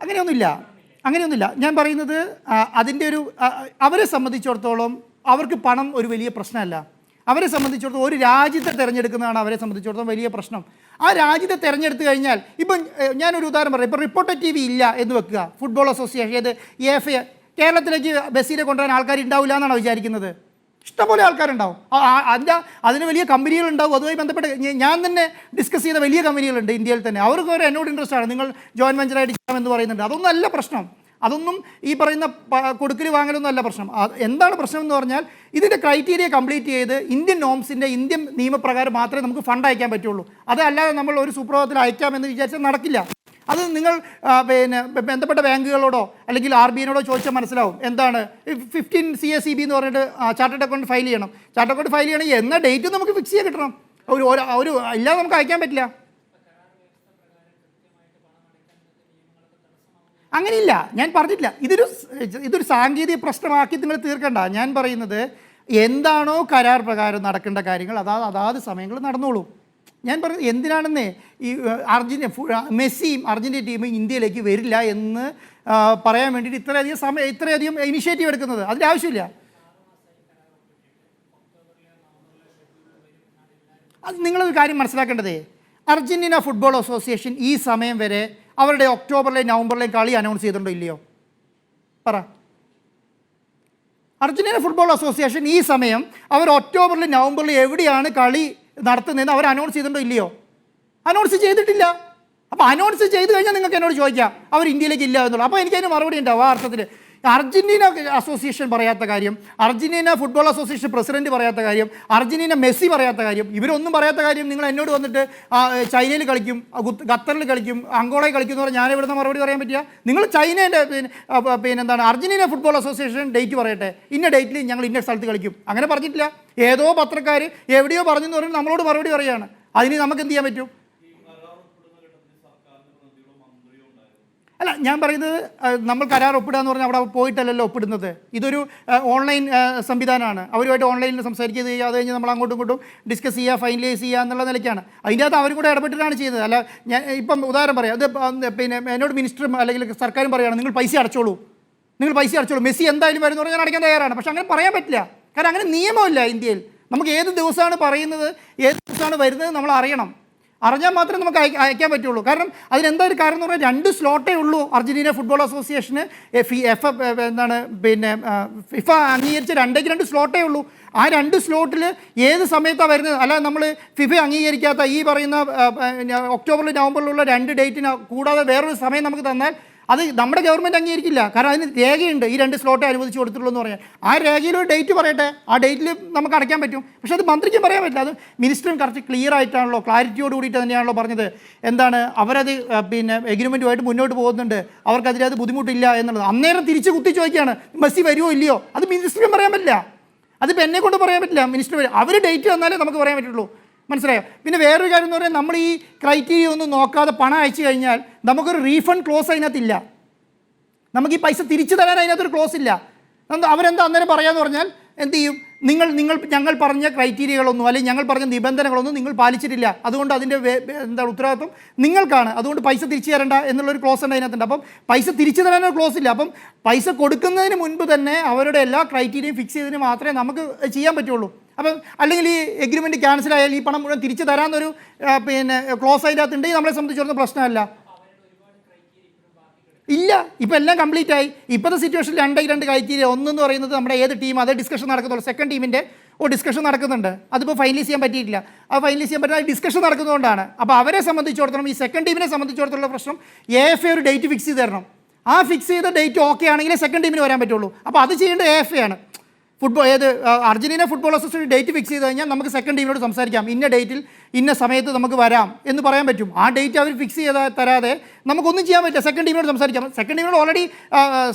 അങ്ങനെയൊന്നുമില്ല. ഞാൻ പറയുന്നത് അതിൻ്റെ ഒരു അവരെ സംബന്ധിച്ചിടത്തോളം അവർക്ക് പണം ഒരു വലിയ പ്രശ്നമല്ല. അവരെ സംബന്ധിച്ചിടത്തോളം ഒരു രാജ്യത്തെ തിരഞ്ഞെടുക്കുന്നതാണ് അവരെ സംബന്ധിച്ചിടത്തോളം വലിയ പ്രശ്നം. ആ രാജ്യത്തെ തിരഞ്ഞെടുത്ത് കഴിഞ്ഞാൽ ഇപ്പം ഞാനൊരു ഉദാഹരണം പറയാം. ഇപ്പോൾ റിപ്പോർട്ടർ TV ഇല്ല എന്ന് വെക്കുക. ഫുട്ബോൾ അസോസിയേഷൻ AFA കേരളത്തിലേക്ക് മെസ്സിനെ കൊണ്ടുവരാൻ ആൾക്കാർ ഉണ്ടാവില്ല എന്നാണ് വിചാരിക്കുന്നത്. ഇഷ്ടംപോലെ ആൾക്കാരുണ്ടാവും. അതിന് വലിയ കമ്പനികളുണ്ടാവും. അതുമായി ബന്ധപ്പെട്ട് ഞാൻ തന്നെ ഡിസ്കസ് ചെയ്ത വലിയ കമ്പനികളുണ്ട് ഇന്ത്യയിൽ തന്നെ. അവർക്ക് ഒരു എന്നോട് ഇൻട്രസ്റ്റ് ആണ്, നിങ്ങൾ ജോയിൻറ്റ് വെഞ്ചറായിട്ട് ചെയ്യാമെന്ന് പറയുന്നുണ്ട്. അതൊന്നും അല്ല പ്രശ്നം. അതൊന്നും ഈ പറയുന്ന കൊടുക്കൽ വാങ്ങലൊന്നും അല്ല പ്രശ്നം. എന്താണ് പ്രശ്നം എന്ന് പറഞ്ഞാൽ ഇതിൻ്റെ ക്രൈറ്റീരിയ കംപ്ലീറ്റ് ചെയ്ത് ഇന്ത്യൻ നോംസിൻ്റെ ഇന്ത്യൻ നിയമപ്രകാരം മാത്രമേ നമുക്ക് ഫണ്ട് അയക്കാൻ പറ്റുള്ളൂ. അതല്ലാതെ നമ്മൾ ഒരു സുപ്രഭാതത്തിൽ അയക്കാമെന്ന് വിചാരിച്ചാൽ നടക്കില്ല. അത് നിങ്ങൾ പിന്നെ ബന്ധപ്പെട്ട ബാങ്കുകളോടോ അല്ലെങ്കിൽ RBIനോടോ ചോദിച്ചാൽ മനസ്സിലാവും. എന്താണ് 15 CACB എന്ന് പറഞ്ഞിട്ട് ചാർട്ടേഡ് അക്കൗണ്ട് ഫയൽ ചെയ്യണം. ചാർട്ടേഡ് അക്കൗണ്ട് ഫയൽ ചെയ്യണമെങ്കിൽ എന്ന ഡേറ്റ് നമുക്ക് ഫിക്സ് ചെയ്യാൻ കിട്ടണം. ഒരു ഇല്ലാതെ നമുക്ക് അയക്കാൻ പറ്റില്ല. അങ്ങനെയില്ല, ഞാൻ പറഞ്ഞിട്ടില്ല. ഇതൊരു സാങ്കേതിക പ്രശ്നമാക്കി നിങ്ങൾ തീർക്കണ്ട. ഞാൻ പറയുന്നത് എന്താണോ കരാർ പ്രകാരം നടക്കേണ്ട കാര്യങ്ങൾ അതാത് സമയങ്ങളിൽ നടന്നോളൂ. ഞാൻ പറയുന്നത് എന്തിനാണെന്നേ ഈ മെസ്സിയും അർജൻറ്റീന ടീമും ഇന്ത്യയിലേക്ക് വരില്ല എന്ന് പറയാൻ വേണ്ടിയിട്ട് ഇത്രയധികം ഇനിഷ്യേറ്റീവ് എടുക്കുന്നത്. അതിൻ്റെ ആവശ്യമില്ല. അത് നിങ്ങളൊരു കാര്യം മനസ്സിലാക്കേണ്ടതേ, അർജൻറ്റീന ഫുട്ബോൾ അസോസിയേഷൻ ഈ സമയം വരെ അവരുടെ ഒക്ടോബറിലെയും നവംബറിലെയും കളി അനൗൺസ് ചെയ്തിട്ടുണ്ടോ ഇല്ലയോ? പറ. അർജൻറ്റീന ഫുട്ബോൾ അസോസിയേഷൻ ഈ സമയം അവർ ഒക്ടോബറിലും നവംബറിലും എവിടെയാണ് കളി നടത്തുന്നതെന്ന് അവർ അനൗൺസ് ചെയ്തിട്ടുണ്ടോ ഇല്ലയോ? അനൗൺസ് ചെയ്തിട്ടില്ല. അപ്പോൾ അനൗൺസ് ചെയ്ത് കഴിഞ്ഞാൽ നിങ്ങൾക്ക് എന്നോട് ചോദിക്കാം അവർ ഇന്ത്യയിലേക്ക് ഇല്ല എന്നുള്ളത്. അപ്പോൾ എനിക്കതിന് മറുപടി ഉണ്ടാവും. ആ അർത്ഥത്തിൽ അർജൻറ്റീന അസോസിയേഷൻ പറയാത്ത കാര്യം, അർജൻറ്റീന ഫുട്ബോൾ അസോസിയേഷൻ പ്രസിഡന്റ് പറയാത്ത കാര്യം, അർജൻറ്റീന മെസ്സി പറയാത്ത കാര്യം, ഇവരൊന്നും പറയാത്ത കാര്യം നിങ്ങൾ എന്നോട് വന്നിട്ട് ചൈനയിൽ കളിക്കും, ഖത്തറിൽ കളിക്കും, അങ്കോളയിൽ കളിക്കും എന്ന് പറഞ്ഞാൽ ഞാൻ ഇവിടുന്ന് മറുപടി പറയാൻ പറ്റില്ല. നിങ്ങൾ ചൈനേൻ്റെ എന്താണ് അർജൻറ്റീന ഫുട്ബോൾ അസോസിയേഷൻ ഡേറ്റ് പറയട്ടെ, ഇന്ന ഡേറ്റിൽ ഞങ്ങൾ ഇന്ന സ്ഥലത്ത് കളിക്കും. അങ്ങനെ പറഞ്ഞിട്ടില്ല. ഏതോ പത്രക്കാർ എവിടെയോ പറഞ്ഞെന്ന് പറഞ്ഞാൽ നമ്മളോട് മറുപടി പറയുകയാണ്. അതിന് നമുക്ക് എന്ത് ചെയ്യാൻ പറ്റും? അല്ല, ഞാൻ പറയുന്നത് നമ്മൾ കരാർ ഒപ്പിടുക എന്ന് പറഞ്ഞാൽ അവിടെ പോയിട്ടല്ലല്ലോ ഒപ്പിടുന്നത്. ഇതൊരു ഓൺലൈൻ സംവിധാനമാണ്. അവരുമായിട്ട് ഓൺലൈനിൽ സംസാരിക്കുന്നത് ചെയ്യുക, അത് കഴിഞ്ഞ് നമ്മൾ അങ്ങോട്ടും ഇങ്ങോട്ടും ഡിസ്കസ് ചെയ്യുക, ഫൈനലൈസ് ചെയ്യുക എന്നുള്ള നിലയ്ക്കാണ്. അതിൻ്റെ അകത്ത് അവരും കൂടെ ഇടപെട്ടിട്ടാണ് ചെയ്യുന്നത്. അല്ല, ഞാൻ ഇപ്പം ഉദാഹരണം പറയാം. അത് പിന്നെ എന്നോട് മിനിസ്റ്ററും അല്ലെങ്കിൽ സർക്കാരും പറയുകയാണ് നിങ്ങൾ പൈസ അടച്ചോളൂ, മെസ്സി എന്തായാലും വരുന്ന പറഞ്ഞാൽ ഞാൻ അടയ്ക്കാൻ തയ്യാറാണ്. പക്ഷെ അങ്ങനെ പറയാൻ പറ്റില്ല. കാരണം അങ്ങനെ നിയമമില്ല ഇന്ത്യയിൽ. നമുക്ക് ഏത് ദിവസമാണ് പറയുന്നത്, ഏത് ദിവസമാണ് വരുന്നത് നമ്മൾ അറിയണം. അറിഞ്ഞാൽ മാത്രമേ നമുക്ക് അയക്കാൻ പറ്റുള്ളൂ. കാരണം അതിനെന്താ ഒരു കാരണം എന്ന് പറഞ്ഞാൽ 2 സ്ലോട്ടേ ഉള്ളൂ അർജൻറ്റീന ഫുട്ബോൾ അസോസിയേഷന്. ഫിഫ അംഗീകരിച്ച 2 സ്ലോട്ടേ ഉള്ളൂ. ആ 2 സ്ലോട്ടിൽ ഏത് സമയത്താണ് വരുന്നത്? അല്ലാതെ നമ്മൾ ഫിഫ അംഗീകരിക്കാത്ത ഈ പറയുന്ന ഒക്ടോബറിൽ നവംബറിലുള്ള 2 ഡേറ്റിന് കൂടാതെ വേറൊരു സമയം നമുക്ക് തന്നാൽ അത് നമ്മുടെ ഗവൺമെൻറ് അംഗീകരിക്കില്ല. കാരണം അതിന് രേഖയുണ്ട്, ഈ 2 സ്ലോട്ടേ അനുവദിച്ച് കൊടുത്തുള്ളൂ എന്ന് പറയാൻ. ആ രേഖയിലൊരു ഡേറ്റ് പറയട്ടെ, ആ ഡേറ്റിൽ നമുക്ക് അടയ്ക്കാൻ പറ്റും. പക്ഷേ അത് മന്ത്രിക്കും പറയാൻ പറ്റില്ല. അത് മിനിസ്റ്ററും കറക്റ്റ് ക്ലിയർ ആയിട്ടാണല്ലോ, ക്ലാരിറ്റിയോട് കൂടിയിട്ട് തന്നെയാണല്ലോ പറഞ്ഞത്. എന്താണ് അവരത് എഗ്രിമെൻറ്റുമായിട്ട് മുന്നോട്ട് പോകുന്നുണ്ട്, അവർക്കതിലത് ബുദ്ധിമുട്ടില്ല എന്നുള്ളത്. അന്നേരം തിരിച്ച് കുത്തി ചോദിക്കുകയാണ് മെസ്സി വരുമോ ഇല്ലയോ? അത് മിനിസ്റ്ററും പറയാൻ പറ്റില്ല. അതിപ്പോൾ എന്നെ കൊണ്ട് പറയാൻ പറ്റില്ല. മിനിസ്റ്റർ വരും, അവർ ഡേറ്റ് തന്നാലേ നമുക്ക് പറയാൻ പറ്റുള്ളൂ. മനസ്സിലായോ? പിന്നെ വേറൊരു കാര്യം എന്ന് പറഞ്ഞാൽ നമ്മൾ ഈ ക്രൈറ്റീരിയ ഒന്നും നോക്കാതെ പണം അയച്ചു കഴിഞ്ഞാൽ നമുക്കൊരു റീഫണ്ട് ക്ലോസ് അതിനകത്തില്ല. നമുക്ക് ഈ പൈസ തിരിച്ചു തരാൻ അതിനകത്തൊരു ക്ലോസ് ഇല്ല. അവരെന്താ അന്നേരം പറയാമെന്ന് പറഞ്ഞാൽ എന്ത് ചെയ്യും? ഞങ്ങൾ പറഞ്ഞ ക്രൈറ്റീരിയകളൊന്നും അല്ലെങ്കിൽ ഞങ്ങൾ പറഞ്ഞ നിബന്ധനകളൊന്നും നിങ്ങൾ പാലിച്ചിട്ടില്ല, അതുകൊണ്ട് അതിൻ്റെ എന്താണ് ഉത്തരവാദിത്വം നിങ്ങൾക്കാണ്, അതുകൊണ്ട് പൈസ തിരിച്ചു തരേണ്ട എന്നുള്ളൊരു ക്ലോസ് ഉണ്ട് അതിനകത്തുണ്ട്. അപ്പം പൈസ തിരിച്ചു തരാനൊരു ക്ലോസ് ഇല്ല. അപ്പം പൈസ കൊടുക്കുന്നതിന് മുൻപ് തന്നെ അവരുടെ എല്ലാ ക്രൈറ്റീരിയയും ഫിക്സ് ചെയ്തതിന് മാത്രമേ നമുക്ക് ചെയ്യാൻ പറ്റുള്ളൂ. അപ്പം അല്ലെങ്കിൽ ഈ എഗ്രിമെൻറ്റ് ക്യാൻസൽ ആയാൽ ഈ പണം മുഴുവൻ തിരിച്ചു തരാമെന്നൊരു ക്ലോസ് അതിനകത്തുണ്ടെങ്കിൽ നമ്മളെ സംബന്ധിച്ചിടത്തോളം പ്രശ്നമല്ല. ഇല്ല, ഇപ്പം എല്ലാം കംപ്ലീറ്റ് ആയി. ഇപ്പോഴത്തെ സിറ്റുവേഷനിൽ 2 ക്രൈറ്റീരിയ. ഒന്നെന്ന് പറയുന്നത് നമ്മുടെ ഏത് ടീം അതേ ഡിസ്കഷൻ നടക്കുന്നുള്ളൂ. സെക്കൻഡ് ടീമിൻ്റെ ഡിസ്കഷൻ നടക്കുന്നുണ്ട്. അതിപ്പോൾ ഫൈനലൈസ് ചെയ്യാൻ പറ്റിയിട്ടില്ല. അത് ഫൈനലൈസ് ചെയ്യാൻ പറ്റാതെ ഡിസ്കഷൻ നടക്കുന്നതുകൊണ്ടാണ്. അപ്പോൾ അവരെ സംബന്ധിച്ചിടത്തോളം, ഈ സെക്കൻഡ് ടീമിനെ സംബന്ധിച്ചിടത്തോളം പ്രശ്നം AFA ഒരു ഡേറ്റ് ഫിക്സ് ചെയ്ത് തരണം. ആ ഫിക്സ് ചെയ്ത ഡേറ്റ് ഓക്കെ ആണെങ്കിലേ സെക്കൻഡ് ടീമിന് വരാൻ പറ്റുള്ളൂ. അപ്പോൾ അത് ചെയ്യേണ്ടത് AFA ആണ്. Argentina football association date fix ചെയ്ത് കഴിഞ്ഞാൽ നമുക്ക് സെക്കൻഡ് ടീമിനോട് സംസാരിക്കാം, ഇന്ന ഡേറ്റിൽ ഇന്ന സമയത്ത് നമുക്ക് വരാം എന്ന് പറയാൻ പറ്റും. ആ ഡേറ്റ് അവർ ഫിക്സ് തരാതെ നമുക്കൊന്നും ചെയ്യാൻ പറ്റില്ല. സെക്കൻഡ് ടീമിനോട് സംസാരിക്കാം. സെക്കൻഡ് ടീമിനോട് ഓൾറെഡി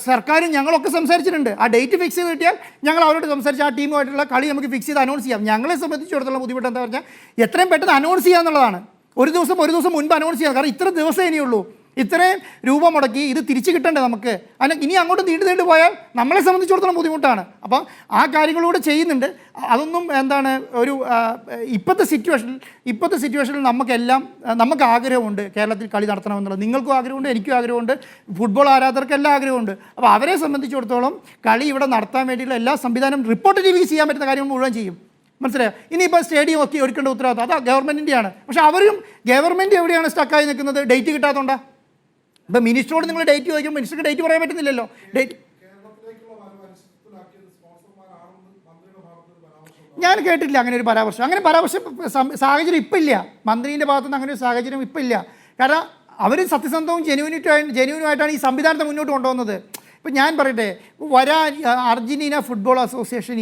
സർക്കാരും ഞങ്ങളൊക്കെ സംസാരിച്ചിട്ടുണ്ട്. ആ ഡേറ്റ് ഫിക്സ് ചെയ്ത് കിട്ടിയാൽ ഞങ്ങൾ അവരോട് സംസാരിച്ച് ആ ടീമുമായിട്ടുള്ള കളി നമുക്ക് ഫിക്സ് ചെയ്ത് അനൗൺസ് ചെയ്യാം. ഞങ്ങളെ സംബന്ധിച്ചിടത്തോളം ബുദ്ധിമുട്ട് എന്താ പറഞ്ഞാൽ എത്രയും പെട്ടെന്ന് അനൗൺസ് ചെയ്യുക എന്നുള്ളതാണ്. ഒരു ദിവസം മുൻപ് അനൗൺസ് ചെയ്യാം. കാരണം ഇത്ര ദിവസം ഇനിയുള്ളൂ. ഇത്രയും രൂപ മുടക്കി ഇത് തിരിച്ചു കിട്ടണ്ടേ നമുക്ക്? അതിന് ഇനി അങ്ങോട്ട് നീണ്ടു പോയാൽ നമ്മളെ സംബന്ധിച്ചിടത്തോളം ബുദ്ധിമുട്ടാണ്. അപ്പോൾ ആ കാര്യങ്ങളൂടെ ചെയ്യുന്നുണ്ട്. അതൊന്നും എന്താണ് ഒരു ഇപ്പോഴത്തെ സിറ്റുവേഷനിൽ നമുക്ക് ആഗ്രഹമുണ്ട് കേരളത്തിൽ കളി നടത്തണമെന്നുള്ളത്. നിങ്ങൾക്കും ആഗ്രഹമുണ്ട്, എനിക്കും ആഗ്രഹമുണ്ട്, ഫുട്ബോൾ ആരാധകർക്ക് എല്ലാം ആഗ്രഹമുണ്ട്. അപ്പോൾ അവരെ സംബന്ധിച്ചിടത്തോളം കളി ഇവിടെ നടത്താൻ വേണ്ടിയുള്ള എല്ലാ സംവിധാനം റിപ്പോർട്ട് ടിവിക്ക് ചെയ്യാൻ പറ്റുന്ന കാര്യങ്ങൾ മുഴുവൻ ചെയ്യും. മനസ്സിലായോ? ഇനിയിപ്പോൾ സ്റ്റേഡിയം ഒക്കെ ഒരുക്കേണ്ട ഉത്തരവാദിത്വം അത് ഗവൺമെൻറ്റിൻ്റെയാണ്. പക്ഷേ ഗവൺമെൻറ് എവിടെയാണ് സ്റ്റക്കായി നിൽക്കുന്നത്? ഡേറ്റ് കിട്ടാത്തതുകൊണ്ടാണ്. ഇപ്പം മിനിസ്റ്ററോട് നിങ്ങൾ ഡേറ്റ് ചോദിക്കുമ്പോൾ മിനിസ്റ്റർക്ക് ഡേറ്റ് പറയാൻ പറ്റുന്നില്ലല്ലോ. ഡേറ്റ് ഞാൻ കേട്ടിട്ടില്ല അങ്ങനെ ഒരു പരാമർശം. അങ്ങനെ പരാമർശം സാഹചര്യം ഇപ്പം ഇല്ല. മന്ത്രീൻ്റെ ഭാഗത്തുനിന്ന് അങ്ങനെ ഒരു സാഹചര്യം ഇപ്പം ഇല്ല. കാരണം അവർ സത്യസന്ധവും ജെന്യൂനുമായിട്ടാണ് ഈ സംവിധാനത്തെ മുന്നോട്ട് കൊണ്ടുപോകുന്നത്. ഇപ്പം ഞാൻ പറയട്ടെ, അർജൻറ്റീന ഫുട്ബോൾ അസോസിയേഷൻ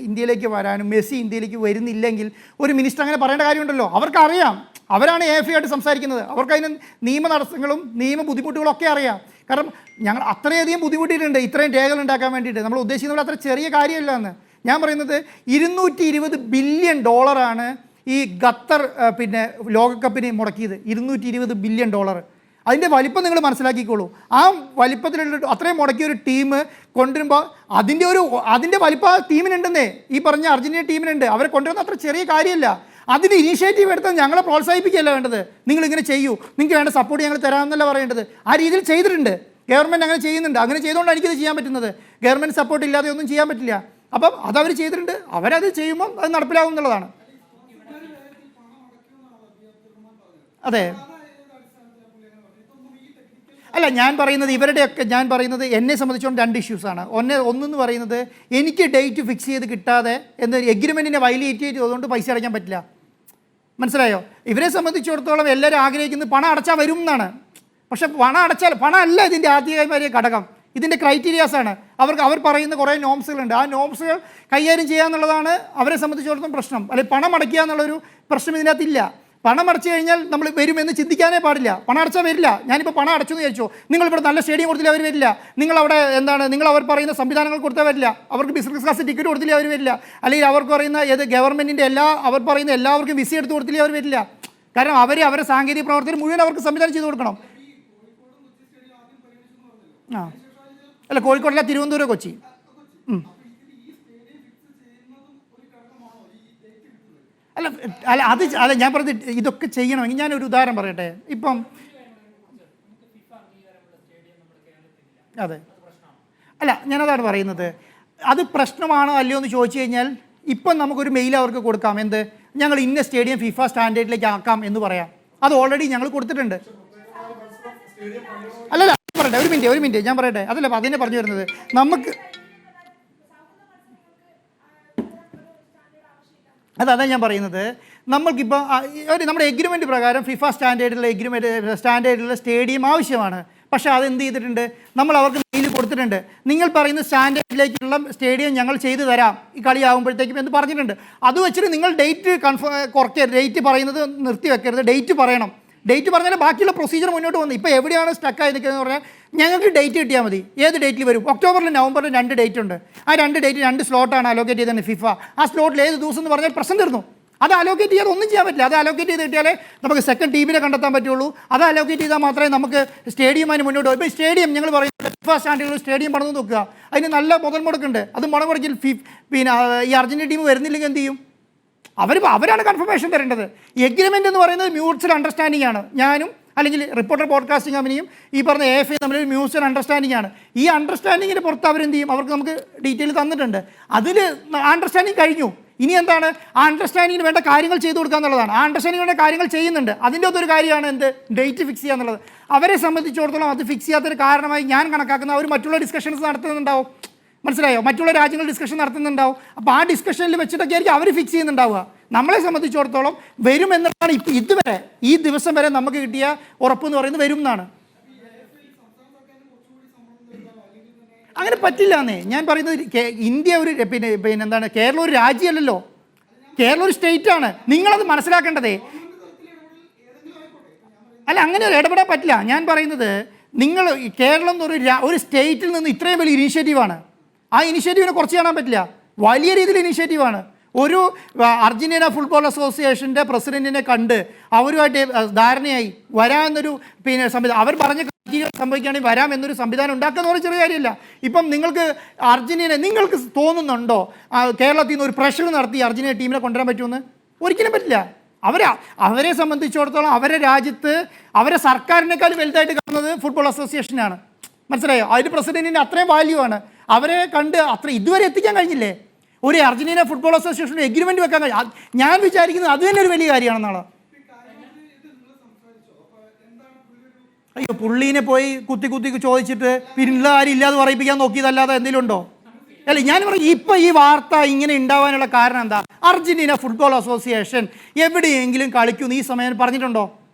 ഇന്ത്യയിലേക്ക് വരാനും മെസ്സി ഇന്ത്യയിലേക്ക് വരുന്നില്ലെങ്കിൽ ഒരു മിനിസ്റ്റർ അങ്ങനെ പറയേണ്ട കാര്യമുണ്ടല്ലോ. അവർക്കറിയാം, അവരാണ് AFA ആയിട്ട് സംസാരിക്കുന്നത്. അവർക്കതിന് നിയമ തടസ്സങ്ങളും നിയമ ബുദ്ധിമുട്ടുകളും ഒക്കെ അറിയാം. കാരണം ഞങ്ങൾ അത്രയധികം ബുദ്ധിമുട്ടിയിട്ടുണ്ട് ഇത്രയും രേഖകൾ ഉണ്ടാക്കാൻ വേണ്ടിയിട്ട്. നമ്മൾ ഉദ്ദേശിക്കുന്നത് അത്ര ചെറിയ കാര്യമല്ല എന്ന് ഞാൻ പറയുന്നത്. 220 ബില്യൺ ഡോളറാണ് ഈ ഖത്തർ ലോകകപ്പിന് മുടക്കിയത്. 220 ബില്യൺ ഡോളർ. അതിൻ്റെ വലിപ്പം നിങ്ങൾ മനസ്സിലാക്കിക്കോളൂ. ആ വലിപ്പത്തിലുള്ള അത്രയും മുടക്കിയ ഒരു ടീം കൊണ്ടുവരുമ്പോൾ അതിൻ്റെ വലിപ്പം ആ ടീമിനുണ്ടെന്നേ, ഈ പറഞ്ഞ അർജൻറ്റീന ടീമിനുണ്ട്. അവരെ കൊണ്ടുവരുന്ന അത്ര ചെറിയ കാര്യമല്ല. അതിന് ഇനീഷ്യേറ്റീവ് എടുത്താൽ ഞങ്ങളെ പ്രോത്സാഹിപ്പിക്കുകയല്ല വേണ്ടത്. നിങ്ങളിങ്ങനെ ചെയ്യൂ, നിങ്ങൾക്ക് വേണ്ട സപ്പോർട്ട് ഞങ്ങൾ തരാമെന്നല്ല പറയേണ്ടത്. ആ രീതിയിൽ ചെയ്തിട്ടുണ്ട് ഗവൺമെൻറ്, അങ്ങനെ ചെയ്യുന്നുണ്ട്. അങ്ങനെ ചെയ്തുകൊണ്ടാണ് എനിക്കിത് ചെയ്യാൻ പറ്റുന്നത്. ഗവൺമെൻറ് സപ്പോർട്ട് ഇല്ലാതെ ഒന്നും ചെയ്യാൻ പറ്റില്ല. അപ്പം അതവർ ചെയ്തിട്ടുണ്ട്. അവരത് ചെയ്യുമ്പം അത് നടപ്പിലാവും എന്നുള്ളതാണ്. അതെ, അല്ല ഞാൻ പറയുന്നത് എന്നെ സംബന്ധിച്ചോളം 2 ഇഷ്യൂസാണ്. ഒന്നെന്ന് പറയുന്നത് എനിക്ക് ഡേറ്റ് ഫിക്സ് ചെയ്ത് കിട്ടാതെ എന്നൊരു എഗ്രിമെൻറ്റിനെ വയലേറ്റ് ചെയ്തുകൊണ്ട് പൈസ അടയ്ക്കാൻ പറ്റില്ല. മനസ്സിലായോ? ഇവരെ സംബന്ധിച്ചിടത്തോളം എല്ലാവരും ആഗ്രഹിക്കുന്നത് പണം അടച്ചാൽ വരും എന്നാണ്. പക്ഷെ പണം അല്ല ഇതിൻ്റെ ആദ്യമായി ഘടകം. ഇതിൻ്റെ ക്രൈറ്റീരിയാസാണ്. അവർ പറയുന്ന കുറേ നോംസുകളുണ്ട്. ആ നോംസുകൾ കൈകാര്യം ചെയ്യുക എന്നുള്ളതാണ് അവരെ സംബന്ധിച്ചിടത്തോളം പ്രശ്നം. അല്ലെങ്കിൽ പണം അടയ്ക്കുക എന്നുള്ളൊരു പ്രശ്നം ഇതിനകത്തില്ല. പണം അടച്ചു കഴിഞ്ഞാൽ നമ്മൾ വരുമെന്ന് ചിന്തിക്കാനേ പാടില്ല. പണം അടച്ചാൽ വരില്ല. ഞാനിപ്പോൾ പണം അടച്ചു എന്ന് വിചാരിച്ചു, നിങ്ങളിവിടെ നല്ല സ്റ്റേഡിയം കൊടുത്തില്ല അവർ വരില്ല. നിങ്ങളവിടെ നിങ്ങൾ അവർ പറയുന്ന സംവിധാനങ്ങൾ കൊടുത്താൽ വരില്ല. അവർക്ക് ബിസിനസ് ക്ലാസ് ടിക്കറ്റ് കൊടുത്തില്ല അവർ വരില്ല. അല്ലെങ്കിൽ അവർക്ക് പറയുന്ന ഗവൺമെൻറ്റിൻ്റെ അവർ പറയുന്ന എല്ലാവർക്കും വിസ എടുത്ത് കൊടുത്തില്ല അവർ വരില്ല. കാരണം അവരെ സാങ്കേതിക പ്രവർത്തനം മുഴുവൻ അവർക്ക് സംവിധാനം ചെയ്ത് കൊടുക്കണം. അല്ല, കോഴിക്കോടല്ല, തിരുവനന്തപുരം, കൊച്ചി. അല്ല ഞാൻ പറഞ്ഞത് ഇതൊക്കെ ചെയ്യണമെങ്കിൽ ഞാനൊരു ഉദാഹരണം പറയട്ടെ. ഇപ്പം അതെ, അല്ല ഞാനതാണ് പറയുന്നത്. അത് പ്രശ്നമാണോ അല്ലയോ എന്ന് ചോദിച്ചു കഴിഞ്ഞാൽ ഇപ്പം നമുക്കൊരു മെയിൽ അവർക്ക് കൊടുക്കാം. എന്ത്, ഞങ്ങൾ ഇന്ന സ്റ്റേഡിയം FIFA സ്റ്റാൻഡേർഡിലേക്ക് ആക്കാം എന്ന് പറയാം. അത് ഓൾറെഡി ഞങ്ങൾ കൊടുത്തിട്ടുണ്ട്. അല്ലല്ല പറയട്ടെ, ഒരു മിനിറ്റ് ഞാൻ പറയട്ടെ. അതല്ല അതിനെ പറഞ്ഞു വരുന്നത്. അതാണ് ഞാൻ പറയുന്നത്. നമ്മൾക്കിപ്പോൾ നമ്മുടെ എഗ്രിമെൻറ്റ് പ്രകാരം FIFA സ്റ്റാൻഡേർഡിലുള്ള സ്റ്റേഡിയം ആവശ്യമാണ്. പക്ഷേ അതെന്ത് ചെയ്തിട്ടുണ്ട്, നമ്മൾ അവർക്ക് മെയിൽ കൊടുത്തിട്ടുണ്ട്. നിങ്ങൾ പറയുന്ന സ്റ്റാൻഡേർഡിലേക്കുള്ള സ്റ്റേഡിയം ഞങ്ങൾ ചെയ്തു തരാം ഈ കളിയാകുമ്പോഴത്തേക്കും എന്ന് പറഞ്ഞിട്ടുണ്ട്. അത് വെച്ചിട്ട് നിങ്ങൾ ഡേറ്റ് കുറയ്ക്കരുത്. ഡേറ്റ് പറയുന്നത് നിർത്തി വെക്കരുത്. ഡേറ്റ് പറയണം. ഡേറ്റ് പറഞ്ഞാൽ ബാക്കിയുള്ള പ്രൊസീജിയർ മുന്നോട്ട് വന്നു. ഇപ്പോൾ എവിടെയാണ് സ്റ്റക്കായി നിൽക്കുന്നതെന്ന് പറഞ്ഞാൽ ഞങ്ങൾക്ക് ഡേറ്റ് കിട്ടിയാൽ മതി. ഏത് ഡേറ്റിൽ വരും? ഒക്ടോബറിലും നവംബറിലും 2 ഡേറ്റ് ഉണ്ട്. ആ 2 ഡേറ്റ് 2 സ്ലോട്ടാണ് അലോക്കേറ്റ് ചെയ്തത് FIFA. ആ സ്ലോട്ടിൽ ഏത് ദിവസം എന്ന് പറഞ്ഞാൽ പ്രശ്നം തീർന്നു. അത് അലോക്കേറ്റ് ചെയ്യാതെ ഒന്നും ചെയ്യാൻ പറ്റില്ല. അത് അലോക്കേറ്റ് ചെയ്ത് കിട്ടിയാലേ നമുക്ക് സെക്കൻഡ് ടീമിനെ കണ്ടെത്താൻ പറ്റുള്ളൂ. അത് അലോക്കേറ്റ് ചെയ്താൽ മാത്രമേ നമുക്ക് സ്റ്റേഡിയമായി മുന്നോട്ട് പോകും. ഇപ്പോൾ സ്റ്റേഡിയം ഞങ്ങൾ പറയുന്നത് FIFA സ്റ്റാൻഡേർഡിൽ സ്റ്റേഡിയം പണിത് നോക്കുക. അതിന് നല്ല മുതൽ മുടക്കുണ്ട്. അത് മുടക്കിൽ ഈ അർജൻറ്റീന ടീം വരുന്നില്ലെങ്കിൽ എന്ത് ചെയ്യും? അവരാണ് കൺഫർമേഷൻ തരേണ്ടത്. എഗ്രിമെൻ്റ് എന്ന് പറയുന്നത് മ്യൂച്വൽ അണ്ടർസ്റ്റാൻഡിംഗ് ആണ്. ഞാനും അല്ലെങ്കിൽ റിപ്പോർട്ടർ പോഡ്കാസ്റ്റിംഗ് കമ്പനിയും ഈ പറഞ്ഞ AFA തമ്മിൽ മ്യൂച്വൽ അണ്ടർസ്റ്റാൻഡിംഗ് ആണ്. ഈ അണ്ടർസ്റ്റാൻഡിങ്ങിന് പുറത്ത് അവരെന്ത് ചെയ്യും? അവർക്ക് നമുക്ക് ഡീറ്റെയിൽ തന്നിട്ടുണ്ട്. അതിൽ അണ്ടർസ്റ്റാൻഡിങ് കഴിഞ്ഞു. ഇനി എന്താണ്? ആ അണ്ടർസ്റ്റാൻഡിങ്ങിന് വേണ്ട കാര്യങ്ങൾ ചെയ്തു കൊടുക്കുക എന്നുള്ളതാണ്. ആ അണ്ടർസ്റ്റാൻഡിങ് വേണ്ട കാര്യങ്ങൾ ചെയ്യുന്നുണ്ട്. അതിൻ്റെ അകത്തൊരു കാര്യമാണ് എന്ത്, ഡേറ്റ് ഫിക്സ് ചെയ്യുക എന്നുള്ളത്. അവരെ സംബന്ധിച്ചിടത്തോളം അത് ഫിക്സ് ചെയ്യാത്തൊരു കാരണമായി ഞാൻ കണക്കാക്കുന്ന അവർ മറ്റുള്ള ഡിസ്കഷൻസ് നടത്തുന്നുണ്ടാവും. മനസ്സിലായോ? മറ്റുള്ള രാജ്യങ്ങൾ ഡിസ്കഷൻ നടത്തുന്നുണ്ടാവും. അപ്പോൾ ആ ഡിസ്കഷനിൽ വെച്ചിട്ടൊക്കെ ആയിരിക്കും അവർ ഫിക്സ് ചെയ്യുന്നുണ്ടാവുക. നമ്മളെ സംബന്ധിച്ചിടത്തോളം വരുമെന്നാണ് ഇതുവരെ ഈ ദിവസം വരെ നമുക്ക് കിട്ടിയ ഉറപ്പെന്ന് പറയുന്നത് വരും എന്നാണ്. അങ്ങനെ പറ്റില്ല എന്നേ ഞാൻ പറയുന്നത്. ഇന്ത്യ ഒരു എന്താണ്, കേരളം ഒരു രാജ്യമല്ലല്ലോ. കേരളം ഒരു സ്റ്റേറ്റാണ്. നിങ്ങളത് മനസ്സിലാക്കേണ്ടതേ. അല്ല, അങ്ങനെ ഇടപെടാൻ പറ്റില്ല. ഞാൻ പറയുന്നത് നിങ്ങൾ കേരളം ഒരു സ്റ്റേറ്റിൽ നിന്ന് ഇത്രയും വലിയ ഇനീഷ്യേറ്റീവാണ്. ആ ഇനീഷ്യേറ്റീവിനെ കുറച്ച് കാണാൻ പറ്റില്ല. വലിയ രീതിയിൽ ഇനീഷ്യേറ്റീവാണ്. ഒരു അർജൻറ്റീന ഫുട്ബോൾ അസോസിയേഷൻ്റെ പ്രസിഡൻറ്റിനെ കണ്ട് അവരുമായിട്ട് ധാരണയായി വരാമെന്നൊരു സംവിധാനം, അവർ പറഞ്ഞ കാര്യങ്ങൾ സംഭവിക്കുകയാണെങ്കിൽ വരാം എന്നൊരു സംവിധാനം ഉണ്ടാക്കുന്ന ഒരു ചെറിയ കാര്യമില്ല. ഇപ്പം നിങ്ങൾക്ക് തോന്നുന്നുണ്ടോ കേരളത്തിൽ നിന്ന് ഒരു പ്രഷർ നടത്തി അർജൻറ്റീന ടീമിനെ കൊണ്ടുവരാൻ പറ്റുമെന്ന്? ഒരിക്കലും പറ്റില്ല. അവരെ സംബന്ധിച്ചിടത്തോളം അവരെ രാജ്യത്ത് അവരെ സർക്കാരിനേക്കാൾ വലുതായിട്ട് കാണുന്നത് ഫുട്ബോൾ അസോസിയേഷനാണ്. മനസ്സിലായോ? അതിന് പ്രസിഡൻറ്റിന് അത്രയും വാല്യൂ ആണ്. അവരെ കണ്ട് ഇതുവരെ എത്തിക്കാൻ കഴിഞ്ഞില്ലേ? ഒരു അർജൻറ്റീന ഫുട്ബോൾ അസോസിയേഷൻ്റെ എഗ്രിമെൻറ്റ് വെക്കാൻ കഴിയും. ഞാൻ വിചാരിക്കുന്നത് അത് തന്നെ ഒരു വലിയ കാര്യമാണെന്നാണ്. അയ്യോ, പുള്ളീനെ പോയി കുത്തി ചോദിച്ചിട്ട് പിന്നുള്ള കാര്യം ഇല്ലാതെ പറയിപ്പിക്കാൻ നോക്കിയതല്ലാതെ എന്തെങ്കിലും ഉണ്ടോ? അല്ല, ഞാൻ പറയും ഇപ്പം ഈ വാർത്ത ഇങ്ങനെ ഉണ്ടാവാനുള്ള കാരണം എന്താ? അർജന്റീന ഫുട്ബോൾ അസോസിയേഷൻ എവിടെയെങ്കിലും കളിക്കുമെന്ന് ഈ സമയം പറഞ്ഞിട്ടുണ്ടോ?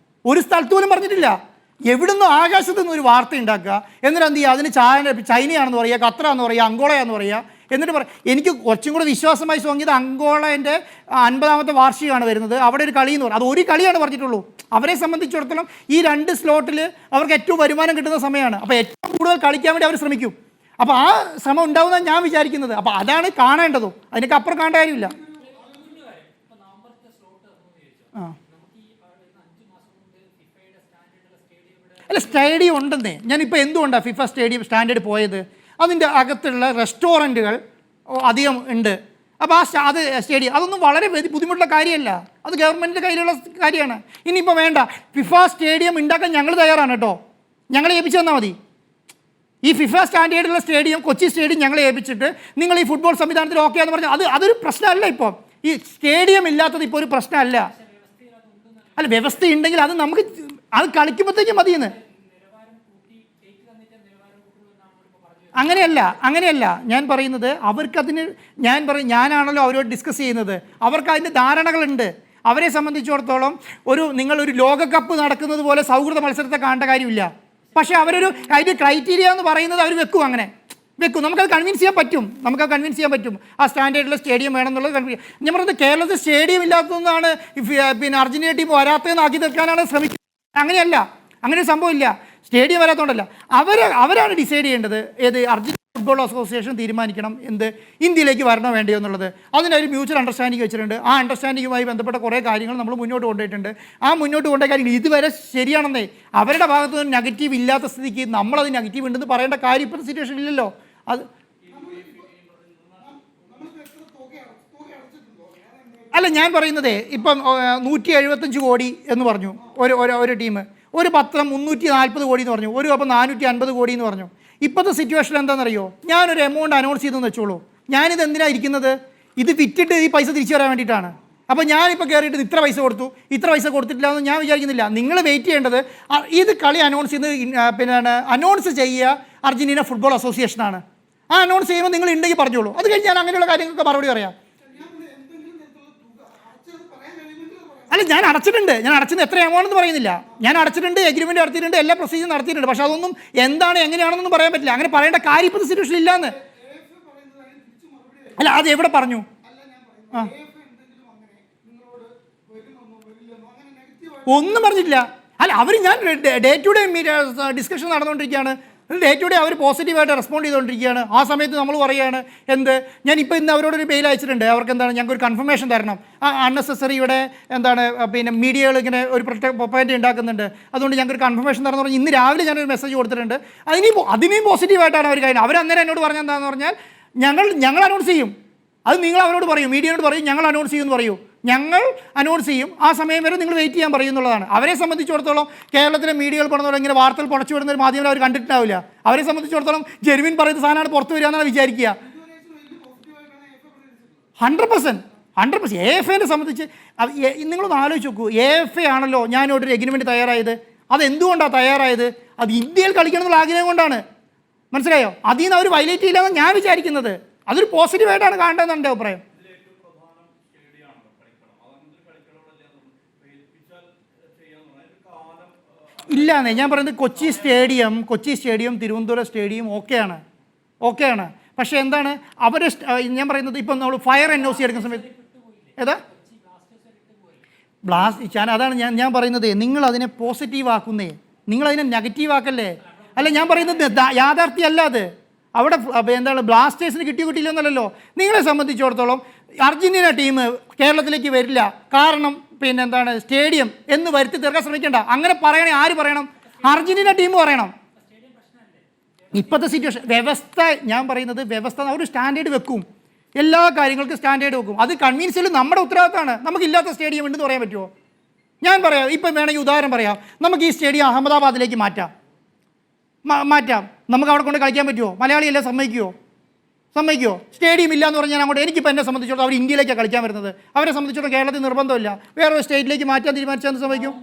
ഒരു സ്ഥലത്ത് പോലും പറഞ്ഞിട്ടില്ല. എവിടുന്ന് ആകാശത്തു നിന്ന് ഒരു വാർത്ത ഉണ്ടാക്കുക, എന്നിട്ട് എന്ത് ചെയ്യുക, അതിന് ചൈനയാണെന്ന് പറയുക, ഖത്തറാന്ന് പറയുക, അങ്കോളയാന്ന് പറയുക. എന്നിട്ട് എനിക്ക് കുറച്ചും കൂടെ വിശ്വാസമായി തോന്നിയത് അങ്കോളേൻ്റെ 50ാമത്തെ വാർഷികമാണ് വരുന്നത്, അവിടെ ഒരു കളി എന്ന് പറയും. അത് ഒരു കളിയാണ് പറഞ്ഞിട്ടുള്ളൂ. അവരെ സംബന്ധിച്ചിടത്തോളം ഈ 2 സ്ലോട്ടിൽ അവർക്ക് ഏറ്റവും വരുമാനം കിട്ടുന്ന സമയമാണ്. അപ്പോൾ ഏറ്റവും കൂടുതൽ കളിക്കാൻ വേണ്ടി അവർ ശ്രമിക്കും. അപ്പോൾ ആ ശ്രമം ഉണ്ടാവുമെന്നാണ് ഞാൻ വിചാരിക്കുന്നത്. അപ്പോൾ അതാണ് കാണേണ്ടതും, അതിനൊക്കെ അപ്പുറം കാണേണ്ട കാര്യമില്ല. അല്ല, സ്റ്റേഡിയം ഉണ്ടെന്നേ. ഞാനിപ്പോൾ എന്തുകൊണ്ടാണ് ഫിഫ സ്റ്റേഡിയം സ്റ്റാൻഡേർഡ് പോയത്? അതിൻ്റെ അകത്തുള്ള റെസ്റ്റോറൻറ്റുകൾ അധികം ഉണ്ട്. അപ്പോൾ അത് സ്റ്റേഡിയം അതൊന്നും വളരെ ബുദ്ധിമുട്ടുള്ള കാര്യമല്ല, അത് ഗവൺമെൻറ്റിൻ്റെ കയ്യിലുള്ള കാര്യമാണ്. ഇനിയിപ്പോൾ വേണ്ട, ഫിഫ സ്റ്റേഡിയം ഉണ്ടാക്കാൻ ഞങ്ങൾ തയ്യാറാണ് കേട്ടോ, ഞങ്ങളെ ഏൽപ്പിച്ചു തന്നാൽ മതി. ഈ ഫിഫ സ്റ്റാൻഡേർഡുള്ള സ്റ്റേഡിയം, കൊച്ചി സ്റ്റേഡിയം ഞങ്ങളെ ഏൽപ്പിച്ചിട്ട് നിങ്ങൾ ഈ ഫുട്ബോൾ സംവിധാനത്തിൽ ഓക്കെ എന്ന് പറഞ്ഞാൽ അതൊരു പ്രശ്നമല്ല. ഇപ്പോൾ ഈ സ്റ്റേഡിയം ഇല്ലാത്തത് ഇപ്പോൾ ഒരു പ്രശ്നമല്ല. അല്ല, വ്യവസ്ഥയുണ്ടെങ്കിൽ അത് നമുക്ക് അത് കളിക്കുമ്പോഴത്തേക്കും മതിയെന്ന്. അങ്ങനെയല്ല ഞാൻ പറയുന്നത്. അവർക്കതിന് ഞാനാണല്ലോ അവരോട് ഡിസ്കസ് ചെയ്യുന്നത്. അവർക്ക് അതിൻ്റെ ധാരണകളുണ്ട്. അവരെ സംബന്ധിച്ചിടത്തോളം നിങ്ങളൊരു ലോകകപ്പ് നടക്കുന്നത് പോലെ സൗഹൃദ മത്സരത്തെ കാണേണ്ട കാര്യമില്ല. പക്ഷേ അതിൻ്റെ ക്രൈറ്റീരിയ എന്ന് പറയുന്നത് അവർ വെക്കും. നമുക്കത് കൺവിൻസ് ചെയ്യാൻ പറ്റും. ആ സ്റ്റാൻഡേർഡിലുള്ള സ്റ്റേഡിയം വേണമെന്നുള്ളത് ഞാൻ പറയുന്നത്. കേരളത്തിൽ സ്റ്റേഡിയം ഇല്ലാത്തതെന്നാണ് പിന്നെ അർജന്റീന ടീം വരാത്തതെന്ന് ആക്കി തീർക്കാനാണ് ശ്രമിക്കുന്നത്. അങ്ങനെയല്ല, അങ്ങനെ ഒരു സംഭവമില്ല. സ്റ്റേഡിയം വരാത്തതുകൊണ്ടല്ല, അവരാണ് ഡിസൈഡ് ചെയ്യേണ്ടത്. അർജന്റീന ഫുട്ബോൾ അസോസിയേഷൻ തീരുമാനിക്കണം ഇന്ത്യയിലേക്ക് വരണോ വേണ്ടിയോ എന്നുള്ളത്. അതിനൊരു മ്യൂച്വൽ അണ്ടർസ്റ്റാൻഡിങ് വെച്ചിട്ടുണ്ട്. ആ അണ്ടർസ്റ്റാൻഡിങ്ങുമായി ബന്ധപ്പെട്ട കുറേ കാര്യങ്ങൾ നമ്മൾ മുന്നോട്ട് കൊണ്ടുപോയിട്ടുണ്ട്. ആ മുന്നോട്ട് കൊണ്ടുപോയ കാര്യങ്ങൾ ഇതുവരെ ശരിയാണെന്നേ. അവരുടെ ഭാഗത്ത് നിന്ന് നെഗറ്റീവ് ഇല്ലാത്ത സ്ഥിതിക്ക് നമ്മളത് നെഗറ്റീവ് ഉണ്ടെന്ന് പറയേണ്ട കാര്യം ഇപ്പോഴത്തെ സിറ്റുവേഷൻ ഇല്ലല്ലോ. അത് അല്ല ഞാൻ പറയുന്നത്. ഇപ്പം 175 കോടി എന്ന് പറഞ്ഞു ഒരു ടീം, ഒരു പത്രം 340 കോടി എന്ന് പറഞ്ഞു, ഒരു അപ്പം 450 കോടി എന്ന് പറഞ്ഞു. ഇപ്പോഴത്തെ സിറ്റുവേഷൻ എന്താണെന്നറിയോ? ഞാനൊരു എമൗണ്ട് അനൗൺസ് ചെയ്തെന്ന് വെച്ചോളൂ. ഞാനിത് എന്തിനാണ് ഇരിക്കുന്നത്? ഇത് വിറ്റിട്ട് ഈ പൈസ തിരിച്ചു വരാൻ വേണ്ടിയിട്ടാണ്. അപ്പോൾ ഞാനിപ്പോൾ കയറിയിട്ട് ഇത്ര പൈസ കൊടുത്തിട്ടില്ല എന്ന് ഞാൻ വിചാരിക്കുന്നില്ല. നിങ്ങൾ വെയിറ്റ് ചെയ്യേണ്ടത് ഇത് കളി അനൗൺസ് ചെയ്ത് അനൗൺസ് ചെയ്യുക അർജന്റീന ഫുട്ബോൾ അസോസിയേഷനാണ്. ആ അനൗൺസ് ചെയ്യുമ്പോൾ നിങ്ങൾ ഉണ്ടെങ്കിൽ പറഞ്ഞോളൂ. അത് കഴിഞ്ഞ് ഞാൻ അങ്ങനെയുള്ള കാര്യങ്ങൾക്ക് മറുപടി പറയാം. അല്ല, ഞാൻ അടച്ചിട്ടുണ്ട്. എത്ര എമൗണ്ട് എന്ന് പറയുന്നില്ല. ഞാൻ അടച്ചിട്ടുണ്ട്, എഗ്രിമെൻറ്റ് നടത്തിയിട്ടുണ്ട്, എല്ലാ പ്രൊസീജിയർ നടത്തിയിട്ടുണ്ട്. പക്ഷേ അതൊന്നും എന്താണ് എങ്ങനെയാണെന്നൊന്നും പറയാൻ പറ്റില്ല. അങ്ങനെ പറയേണ്ട കാര്യം ഇപ്പോഴത്തെ സിറ്റുവേഷൻ ഇല്ലാന്ന്. അല്ല, അത് എവിടെ പറഞ്ഞു? ഒന്നും പറഞ്ഞിട്ടില്ല. അല്ല, ഞാൻ ഡേ ടു ഡേ ഡിസ്കഷൻ നടന്നുകൊണ്ടിരിക്കുകയാണ്. അവർ പോസിറ്റീവായിട്ട് റെസ്പോണ്ട് ചെയ്തുകൊണ്ടിരിക്കുകയാണ്. ആ സമയത്ത് നമ്മൾ പറയുകയാണ് ഞാനിപ്പോൾ ഇന്ന് അവരോടൊരു മെയിൽ അയച്ചിട്ടുണ്ട്. അവർക്ക് ഞങ്ങൾക്കൊരു കൺഫർമേഷൻ തരണം. അൺനെസസറി ഇവിടെ മീഡിയകൾ ഇങ്ങനെ ഒരു പ്രൊപ്പഗൻഡ ഉണ്ടാക്കുന്നുണ്ട്, അതുകൊണ്ട് ഞങ്ങൾക്കൊരു കൺഫർമേഷൻ തരണം പറഞ്ഞാൽ ഇന്ന് രാവിലെ ഞാനൊരു മെസ്സേജ് കൊടുത്തിട്ടുണ്ട്. അതിനെയും പോസിറ്റീവായിട്ടാണ് അവർ കാര്യം. അവരന്നേരം എന്നോട് പറഞ്ഞെന്താണെന്ന് പറഞ്ഞാൽ ഞങ്ങൾ അനൗൺസ് ചെയ്യും. അത് നിങ്ങൾ അവരോട് പറയും, മീഡിയയോട് പറയും, ഞങ്ങൾ അനൗൺസ് ചെയ്യുമെന്ന് പറയൂ. ഞങ്ങൾ അനൗൺസ് ചെയ്യും, ആ സമയം വരെ നിങ്ങൾ വെയിറ്റ് ചെയ്യാൻ പറയുന്നുള്ളതാണ്. അവരെ സംബന്ധിച്ചിടത്തോളം കേരളത്തിലെ മീഡിയകൾ പറഞ്ഞ ഇങ്ങനെ വാർത്തകൾ പുറച്ചു വിടുന്ന ഒരു മാധ്യമം അവർ കണ്ടിട്ടുണ്ടാവില്ല. അവരെ സംബന്ധിച്ചിടത്തോളം ജെനുവിൻ പറയുന്ന സാധനമാണ് പുറത്തു വരിക എന്നാണ് വിചാരിക്കുക. 100% AFAനെ സംബന്ധിച്ച് നിങ്ങളൊന്ന് ആലോചിച്ച് നോക്കൂ. AFA ആണല്ലോ ഞാനോടൊരു എഗ്രിമെൻറ്റ് തയ്യാറായത്. അതെന്തുകൊണ്ടാണ് തയ്യാറായത്? അത് ഇന്ത്യയിൽ കളിക്കണം എന്നുള്ള ആഗ്രഹം കൊണ്ടാണ്. മനസ്സിലായോ? അതിൽ നിന്ന് അവർ വയലേറ്റ് ചെയ്യില്ലെന്നാണ് ഞാൻ വിചാരിക്കുന്നത്. അതൊരു പോസിറ്റീവായിട്ടാണ് കാണേണ്ടതെന്ന് എൻ്റെ അഭിപ്രായം. ഇല്ലാന്നേ ഞാൻ പറയുന്നത്. കൊച്ചി സ്റ്റേഡിയം തിരുവനന്തപുരം സ്റ്റേഡിയം ഓക്കെയാണ്. പക്ഷേ എന്താണ് ഞാൻ പറയുന്നത്, ഇപ്പം നമ്മൾ ഫയർ NOC എടുക്കുന്ന സമയത്ത് അതാണ് ഞാൻ പറയുന്നത്. നിങ്ങൾ അതിനെ പോസിറ്റീവ് ആക്കുന്നേ, നിങ്ങളതിനെ നെഗറ്റീവ് ആക്കല്ലേ. അല്ല, ഞാൻ പറയുന്നത് യാഥാർത്ഥ്യമല്ല അത്. അവിടെ ബ്ലാസ്റ്റേഴ്സിന് കിട്ടിയില്ലെന്നല്ലോ. നിങ്ങളെ സംബന്ധിച്ചിടത്തോളം അർജന്റീന ടീം കേരളത്തിലേക്ക് വരില്ല, കാരണം സ്റ്റേഡിയം എന്ന് വരുത്തി തീർക്കാൻ ശ്രമിക്കേണ്ട. അങ്ങനെ പറയണേ ആര് പറയണം? അർജന്റീന ടീം പറയണം. ഇപ്പോഴത്തെ സിറ്റുവേഷൻ ഞാൻ പറയുന്നത് വ്യവസ്ഥ ഒരു സ്റ്റാൻഡേർഡ് വെക്കും. എല്ലാ കാര്യങ്ങൾക്കും സ്റ്റാൻഡേർഡ് വെക്കും. അത് കൺവിൻസ് ചെയ്യൽ നമ്മുടെ ഉത്തരവാദിത്തമാണ്. നമുക്കില്ലാത്ത സ്റ്റേഡിയം ഉണ്ടെന്ന് പറയാൻ പറ്റുമോ? ഞാൻ പറയാം, ഇപ്പം വേണമെങ്കിൽ ഉദാഹരണം പറയാം. നമുക്ക് ഈ സ്റ്റേഡിയം അഹമ്മദാബാദിലേക്ക് മാറ്റാം. നമുക്ക് അവിടെ കൊണ്ട് കളിക്കാൻ പറ്റുമോ? മലയാളിയല്ലേ, സമ്മതിക്കുമോ? സ്റ്റേഡിയം ഇല്ല എന്ന് പറഞ്ഞാൽ അങ്ങോട്ട് എനിക്കിപ്പോൾ എന്നെ സംബന്ധിച്ചിടത്തോളം അവർ ഇന്ത്യയിലേക്കാണ് കളിക്കാൻ വരുന്നത്. അവരെ സംബന്ധിച്ചിടത്തോളം കേരളത്തിൽ നിർബന്ധമില്ല. വേറൊരു സ്റ്റേറ്റിലേക്ക് മാറ്റാൻ തീരുമാനിച്ചാൽ സമ്മതിക്കും?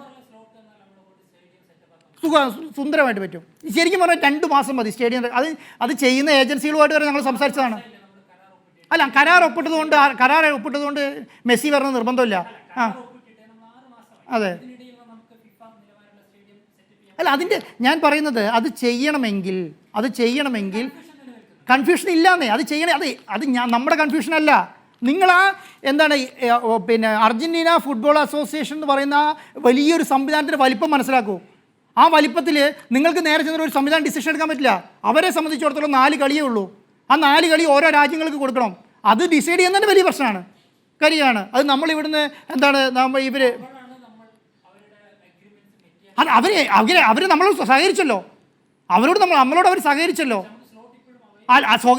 സുന്ദരമായിട്ട് പറ്റും. ശരിക്കും പറഞ്ഞാൽ 2 മാസം മതി സ്റ്റേഡിയം. അത് ചെയ്യുന്ന ഏജൻസികളുമായിട്ട് വരെ ഞങ്ങൾ സംസാരിച്ചതാണ്. അല്ല, കരാർ ഒപ്പിട്ടതുകൊണ്ട് മെസ്സി വരണ നിർബന്ധമില്ല. ആ അതെ. അല്ല, അതിൻ്റെ ഞാൻ പറയുന്നത് അത് ചെയ്യണമെങ്കിൽ കൺഫ്യൂഷൻ ഇല്ലാന്നേ. അത് ചെയ്യണേ. അത് നമ്മുടെ കൺഫ്യൂഷൻ അല്ല. നിങ്ങൾ എന്താണ് പിന്നെ അർജൻറ്റീന ഫുട്ബോൾ അസോസിയേഷൻ എന്ന് പറയുന്ന വലിയൊരു സംവിധാനത്തിൻ്റെ വലിപ്പം മനസ്സിലാക്കൂ. ആ വലിപ്പത്തിൽ നിങ്ങൾക്ക് നേരെ ചെന്നൊരു സംവിധാനം ഡിസിഷൻ എടുക്കാൻ പറ്റില്ല. അവരെ സംബന്ധിച്ചിടത്തോളം 4 കളിയേ ഉള്ളൂ. ആ 4 കളി ഓരോ രാജ്യങ്ങൾക്ക് കൊടുക്കണം. അത് ഡിസൈഡ് ചെയ്യുന്ന തന്നെ വലിയ പ്രശ്നമാണ്, കാര്യമാണ്. അത് നമ്മളിവിടുന്ന് എന്താണ് ഇവർ അവർ നമ്മളോട് സഹകരിച്ചല്ലോ. നമ്മളോട് അവർ സഹകരിച്ചല്ലോ.